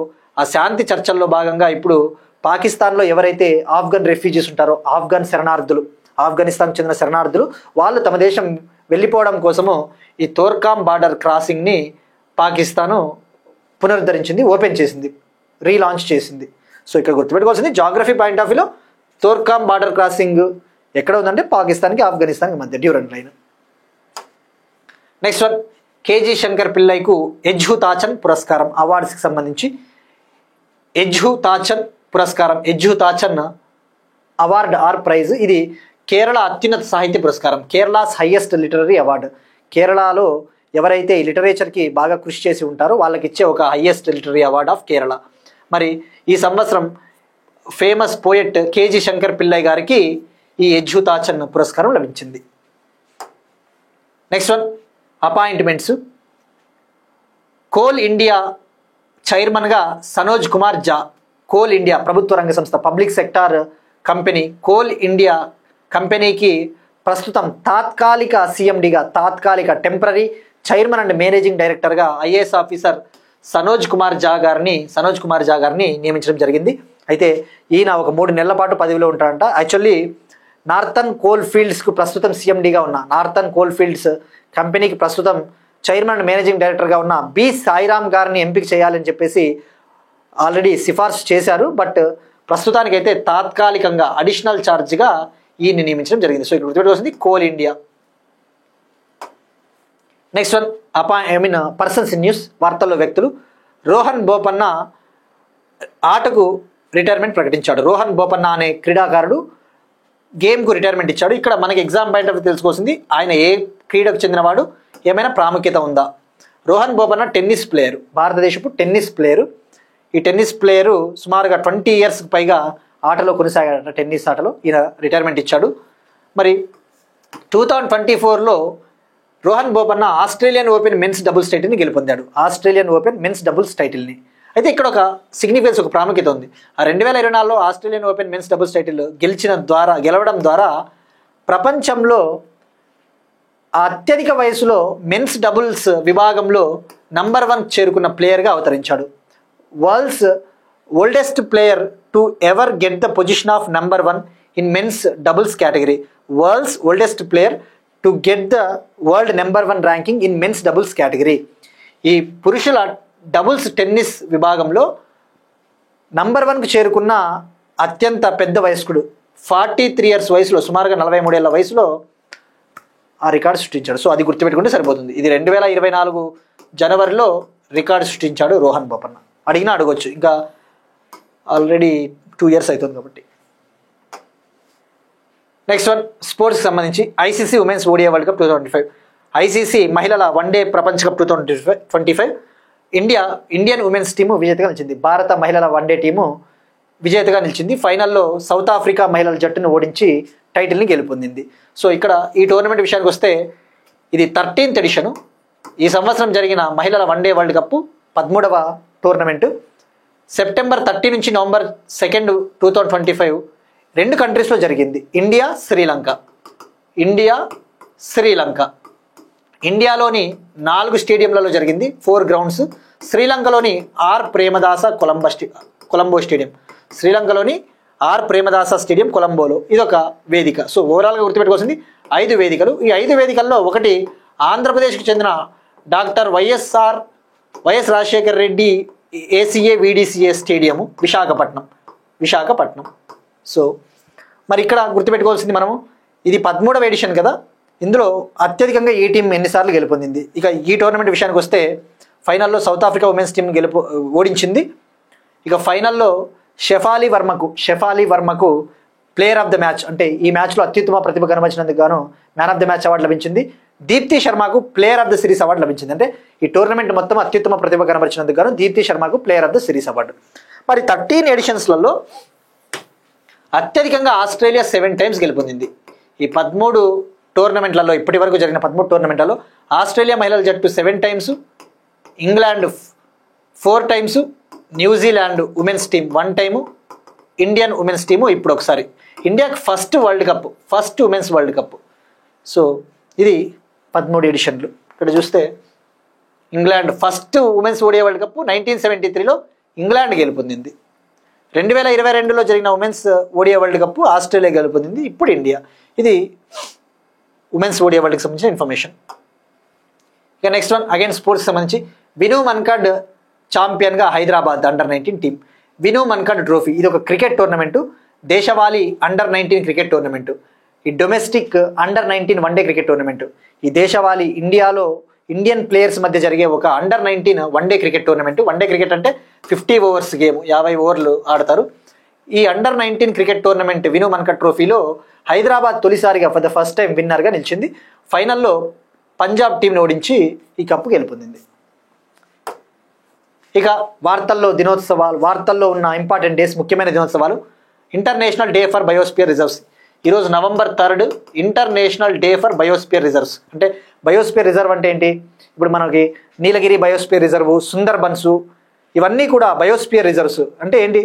ఆ శాంతి చర్చల్లో భాగంగా ఇప్పుడు పాకిస్తాన్లో ఎవరైతే ఆఫ్ఘన్ రెఫ్యూజీస్ ఉంటారో, ఆఫ్ఘన్ శరణార్థులు, ఆఫ్ఘనిస్తాన్కి చెందిన శరణార్థులు, వాళ్ళు తమ దేశం వెళ్ళిపోవడం కోసము ఈ తోర్కామ్ బార్డర్ క్రాసింగ్ని పాకిస్తాను పునరుద్ధరించింది, ఓపెన్ చేసింది, రీలాంచ్ చేసింది. సో ఇక్కడ గుర్తుపెట్టుకోవాల్సింది జాగ్రఫీ పాయింట్ ఆఫ్ వ్యూలో తోర్కామ్ బార్డర్ క్రాసింగ్ ఎక్కడ ఉందంటే పాకిస్తాన్కి ఆఫ్ఘనిస్తాన్కి మధ్య Durand line. Next one, KG Shankar పిల్లైకు ఎజ్హుతాచన్ పురస్కారం అవార్డ్స్కి సంబంధించి ఎజ్హుతాచన్ పురస్కారం, ఎజ్హుతాచన్ అవార్డ్ ఆర్ ప్రైజ్, ఇది కేరళ అత్యున్నత సాహిత్య పురస్కారం, కేరళాస్ హైయెస్ట్ లిటరరీ అవార్డు. కేరళలో ఎవరైతే లిటరేచర్కి బాగా కృషి చేసి ఉంటారో వాళ్ళకి ఇచ్చే ఒక highest literary award of Kerala. మరి ఈ సంవత్సరం famous poet KG Shankar Pillai గారికి ఈ ఎజ్హుతాచన్ పురస్కారం లభించింది. Next one, appointments. Coal India చైర్మన్గా సనోజ్ కుమార్ జా. కోల్ ఇండియా ప్రభుత్వ రంగ సంస్థ, public sector company coal India కంపెనీకి ప్రస్తుతం తాత్కాలిక సిఎండిగా, తాత్కాలిక టెంపరీ చైర్మన్ అండ్ మేనేజింగ్ డైరెక్టర్గా ఐఏఎస్ ఆఫీసర్ సనోజ్ కుమార్ జా గారిని నియమించడం జరిగింది. అయితే ఈయన ఒక 3 నెలల పాటు పదవిలో ఉంటాడంట. యాక్చువల్లీ నార్థన్ కోల్ ఫీల్డ్స్కు ప్రస్తుతం సిఎండిగా ఉన్న, నార్థన్ కోల్ ఫీల్డ్స్ కంపెనీకి ప్రస్తుతం చైర్మన్ అండ్ మేనేజింగ్ డైరెక్టర్గా ఉన్న బి సాయిరామ్ గారిని ఎంపిక చేయాలని చెప్పేసి ఆల్రెడీ సిఫార్సు చేశారు. బట్ ప్రస్తుతానికైతే తాత్కాలికంగా అడిషనల్ ఛార్జ్గా ఈయన్ని నియమించడం జరిగింది. సో ఇక్కడ గుర్తుపెట్టుకోవాల్సింది coal India. Next one, persons in news, వార్తల్లో వ్యక్తులు. రోహన్ బోపన్న ఆటకు రిటైర్మెంట్ ప్రకటించాడు. రోహన్ బోపన్న అనే క్రీడాకారుడు గేమ్కు రిటైర్మెంట్ ఇచ్చాడు. ఇక్కడ మనకి ఎగ్జామ్ పాయింట్ ఆఫ్ తెలుసుకోవాల్సింది, ఆయన ఏ క్రీడకు చెందినవాడు, ఏమైనా ప్రాముఖ్యత ఉందా. రోహన్ బోపన్న టెన్నిస్ ప్లేయరు, భారతదేశపు టెన్నిస్ ప్లేయరు. ఈ టెన్నిస్ ప్లేయరు సుమారుగా 20 years పైగా ఆటలో కొనసాగాడట, టెన్నిస్ ఆటలో. ఈయన రిటైర్మెంట్ ఇచ్చాడు. మరి 2024లో Rohan Bopanna Australian open men's doubles టైటిల్ని గెలుపొందాడు, ఆస్ట్రేలియన్ ఓపెన్ మెన్స్ డబుల్స్ టైటిల్ని. అయితే ఇక్కడ ఒక సిగ్నిఫికెన్స్, ఒక ప్రాముఖ్యత ఉంది. 2024లో Australian open men's doubles title గెలవడం ద్వారా ప్రపంచంలో అత్యధిక వయసులో మెన్స్ డబుల్స్ విభాగంలో నంబర్ 1 చేరుకున్న ప్లేయర్గా అవతరించాడు. World's oldest player to ever get the position of number 1 in men's doubles category. World's oldest player to get the world number 1 ranking in men's doubles category. ఈ పురుషుల డబుల్స్ టెన్నిస్ విభాగంలో నంబర్ 1కు చేరుకున్న అత్యంత పెద్ద వయస్కుడు 43 years వయసులో, సుమారుగా 43 ఏళ్ల వయసులో ఆ రికార్డు సృష్టించాడు. సో అది గుర్తుపెట్టుకుంటే సరిపోతుంది. ఇది 2024 జనవరిలో రికార్డు సృష్టించాడు రోహన్ బోపన్న. అడిగినా అడగొచ్చు, ఇంకా ఆల్రెడీ 2 years అవుతుంది కాబట్టి. నెక్స్ట్ వన్, స్పోర్ట్స్కి సంబంధించి ICC women's ODI world cup 2025, ICC మహిళల వన్డే ప్రపంచ కప్ 2025 ఇండియన్ ఉమెన్స్ టీము విజేతగా నిలిచింది. భారత మహిళల వన్డే టీము విజేతగా నిలిచింది. ఫైనల్లో సౌత్ ఆఫ్రికా మహిళల జట్టును ఓడించి టైటిల్ని గెలుపొందింది. సో ఇక్కడ ఈ టోర్నమెంట్ విషయానికి వస్తే ఇది 13th ఎడిషను. ఈ సంవత్సరం జరిగిన మహిళల వన్డే వరల్డ్ కప్ 13వ టోర్నమెంటు. సెప్టెంబర్ 30 నుంచి నవంబర్ 2, 2025 2 కంట్రీస్లో జరిగింది. ఇండియా, శ్రీలంక. ఇండియాలోని 4 స్టేడియంలలో జరిగింది, 4 గ్రౌండ్స్. శ్రీలంకలోని ఆర్ ప్రేమదాస కొలంబో స్టేడియం, శ్రీలంకలోని ఆర్ ప్రేమదాస స్టేడియం కొలంబోలో ఇదొక వేదిక. సో ఓవరాల్గా గుర్తుపెట్టుకోవాల్సింది 5 వేదికలు. ఈ 5 వేదికల్లో ఒకటి ఆంధ్రప్రదేశ్కి చెందిన doctor YS Rajasekhar Reddy ACA VDCA stadium Visakhapatnam. So మరి ఇక్కడ గుర్తుపెట్టుకోవాల్సింది మనము, ఇది 13వ ఎడిషన్ కదా, ఇందులో అత్యధికంగా ఈ టీం ఎన్నిసార్లు గెలుపొందింది. ఇక ఈ టోర్నమెంట్ విషయానికి వస్తే ఫైనల్లో సౌత్ ఆఫ్రికా ఉమెన్స్ టీం ఓడించింది. ఇక ఫైనల్లో షెఫాలి వర్మకు ప్లేయర్ ఆఫ్ ద మ్యాచ్, అంటే ఈ మ్యాచ్లో అత్యుత్తమ ప్రతిభ కనబరిచినందుకు గాను man of the match award లభించింది. దీప్తి శర్మకు player of the series award లభించింది. అంటే ఈ టోర్నమెంట్ మొత్తం అత్యుత్తమ ప్రతిభ కనబరిచినందుకు గాను దీప్తి శర్మకు player of the series award. మరి 13 ఎడిషన్స్లలో అత్యధికంగా ఆస్ట్రేలియా 7 times గెలుపొందింది. ఈ 13 టోర్నమెంట్లలో, ఇప్పటి వరకు జరిగిన 13 టోర్నమెంట్లలో ఆస్ట్రేలియా మహిళల జట్టు 7 times, England 4 times, New Zealand women's team 1 time, Indian women's team ఇప్పుడు ఒకసారి. ఇండియాకి first women's world cup. So ఇది 13 ఎడిషన్లు. ఇక్కడ చూస్తే England first women's ODI world cup 1973లో ఇంగ్లాండ్ గెలుపొందింది. 2022లో జరిగిన women's ODI world cup Australia గెలుపొందింది. ఇప్పుడు ఇండియా. ఇది ఉమెన్స్ ఓడియా వరల్డ్కి సంబంధించిన ఇన్ఫర్మేషన్. ఇక నెక్స్ట్ వన్ అగైన్ స్పోర్ట్స్ సంబంధించి విను మన్కడ్ ఛాంపియన్గా హైదరాబాద్ అండర్-19 టీం. విను మన్కడ్ ట్రోఫీ ఇది ఒక క్రికెట్ టోర్నమెంటు, దేశవాళీ అండర్-19 క్రికెట్ టోర్నమెంటు, ఈ domestic under-19 one day cricket tournament. ఈ దేశవాళీ ఇండియాలో ఇండియన్ ప్లేయర్స్ మధ్య జరిగే ఒక under-19 one day cricket tournament. One day cricket అంటే 50 ఓవర్స్ గేమ్, 50 ఓవర్లు ఆడతారు. ఈ అండర్-19 క్రికెట్ టోర్నమెంట్ విను మన్కడ్ ట్రోఫీలో హైదరాబాద్ తొలిసారిగా ఫర్ ద ఫస్ట్ టైం విన్నర్గా నిలిచింది. ఫైనల్లో పంజాబ్ టీంని ఓడించి ఈ కప్పు గెలుపొందింది. ఇక వార్తల్లో ఉన్న ఇంపార్టెంట్ డేస్, ముఖ్యమైన దినోత్సవాలు. International day for biosphere reserves. ఈరోజు November 3 international day for biosphere reserves. అంటే బయోస్పియర్ రిజర్వ్ అంటే ఏంటి? ఇప్పుడు మనకి నీలగిరి బయోస్పియర్ రిజర్వ్, సుందర్బన్స్, ఇవన్నీ కూడా బయోస్పియర్ రిజర్వ్స్. అంటే ఏంటి?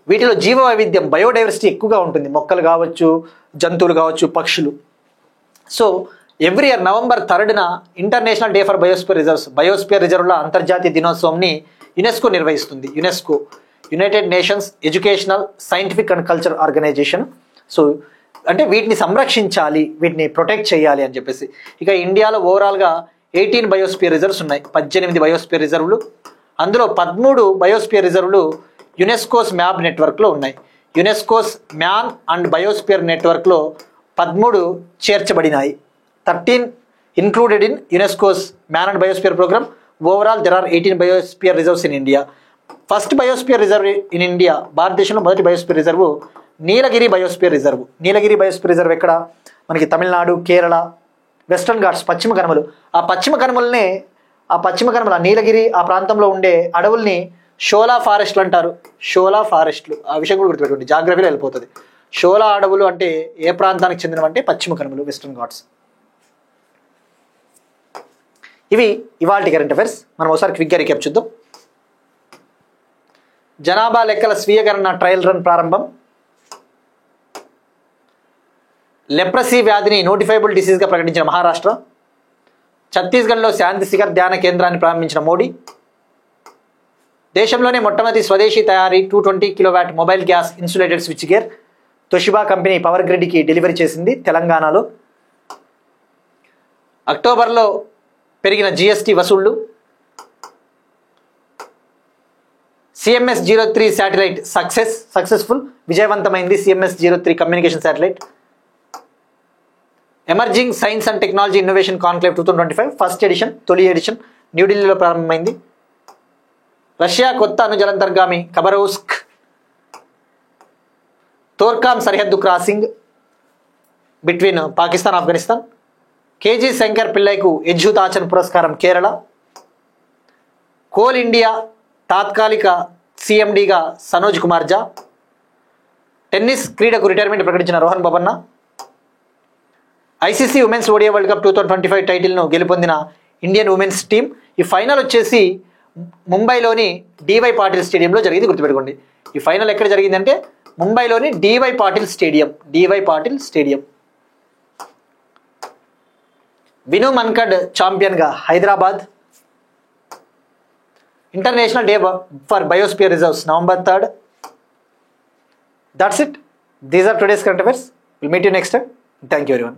వీటిలో జీవ వైవిధ్యం, బయోడైవర్సిటీ ఎక్కువగా ఉంటుంది. మొక్కలు కావచ్చు, జంతువులు కావచ్చు, పక్షులు. సో ఎవ్రీ ఇయర్ November 3న international day for biosphere reserves, biosphere రిజర్వ్ల అంతర్జాతీయ దినోత్సవంని యునెస్కో నిర్వహిస్తుంది. UNESCO, united nations educational, scientific and culture organisation. So అంటే వీటిని సంరక్షించాలి, వీటిని ప్రొటెక్ట్ చేయాలి అని చెప్పేసి. ఇక ఇండియాలో ఓవరాల్గా 18 బయోస్పియర్ రిజర్వ్స్ ఉన్నాయి, 18 బయోస్పియర్ రిజర్వ్లు. అందులో 13 బయోస్పియర్ రిజర్వ్లు యునెస్కోస్ మ్యాప్ నెట్వర్క్లో ఉన్నాయి. యునెస్కోస్ మ్యాన్ అండ్ బయోస్పియర్ నెట్వర్క్లో 13 చేర్చబడినాయి. 13 included in UNESCO's Man and Biosphere program. Overall, there are 18 biosphere reserves in India. First biosphere reserve in India, భారతదేశంలో మొదటి బయోస్పియర్ రిజర్వ్ నీలగిరి biosphere reserve. నీలగిరి biosphere reserve ఎక్కడ? మనకి Tamil Nadu, Kerala, western Ghats, పశ్చిమ కనుమలు. ఆ పశ్చిమ కనుమల నీలగిరి ఆ ప్రాంతంలో ఉండే అడవుల్ని షోలా ఫారెస్ట్లు అంటారు. షోలా ఫారెస్ట్లు, ఆ విషయం కూడా గుర్తుపెట్టుకోండి, జాగ్రఫీలో వెళ్ళిపోతుంది. షోలా అడవులు అంటే ఏ ప్రాంతానికి చెందినవంటే పశ్చిమ కనుమలు, వెస్టర్న్ ఘాట్స్. ఇవి ఇవాల్టి కరెంట్ అఫైర్స్. మనం ఒకసారి క్విక్గా రీక్యాప్ చూద్దాం. జనాభా లెక్కల స్వీయకరణ ట్రయల్ రన్ ప్రారంభం. లెప్రసీ వ్యాధిని నోటిఫైబుల్ డిసీజ్గా ప్రకటించిన మహారాష్ట్ర. ఛత్తీస్గఢ్లో శాంతి శిఖర్ ధ్యాన కేంద్రాన్ని ప్రారంభించిన మోడీ. దేశంలోనే మొట్టమొదటి స్వదేశీ తయారీ 220 kilowatt mobile gas insulated switch gear Toshiba company power గ్రిడ్కి డెలివరీ చేసింది తెలంగాణలో. అక్టోబర్లో పెరిగిన GST వసూళ్లు. CMS-03 శాటిలైట్ సక్సెస్ఫుల్, విజయవంతమైంది CMS-03 communication satellite. Emerging science and technology innovation conclave 2025 first edition, తొలి ఎడిషన్ న్యూఢిల్లీలో ప్రారంభమైంది. రష్యా కొత్త అణుజలంతర్గామి ఖబరోవ్స్క్ తోర్కామ్ సరిహద్దు crossing between Pakistan Afghanistan. KG Shankar పిల్లైకు ఎజ్జూత్ ఆచన్ పురస్కారం కేరళ. కోల్ ఇండియా తాత్కాలిక CMDగా సనోజ్ కుమార్ జా. టెన్నిస్ క్రీడకు రిటైర్మెంట్ ప్రకటించిన Rohan Bopanna. ICC women's ODI world cup 2025 టైటిల్ను గెలుపొందిన ఇండియన్ ఉమెన్స్ టీం. ఈ ఫైనల్ వచ్చేసి ముంబైలోని DY పాటిల్ స్టేడియంలో జరిగింది, గుర్తుపెట్టుకోండి. ఈ ఫైనల్ ఎక్కడ జరిగిందంటే ముంబైలోని DY పాటిల్ స్టేడియం. విను మన్కడ్ ఛాంపియన్గా Hyderabad. International day for biosphere reserves November 3. That's it. These are today's current affairs. We'll meet you next time. Thank you everyone.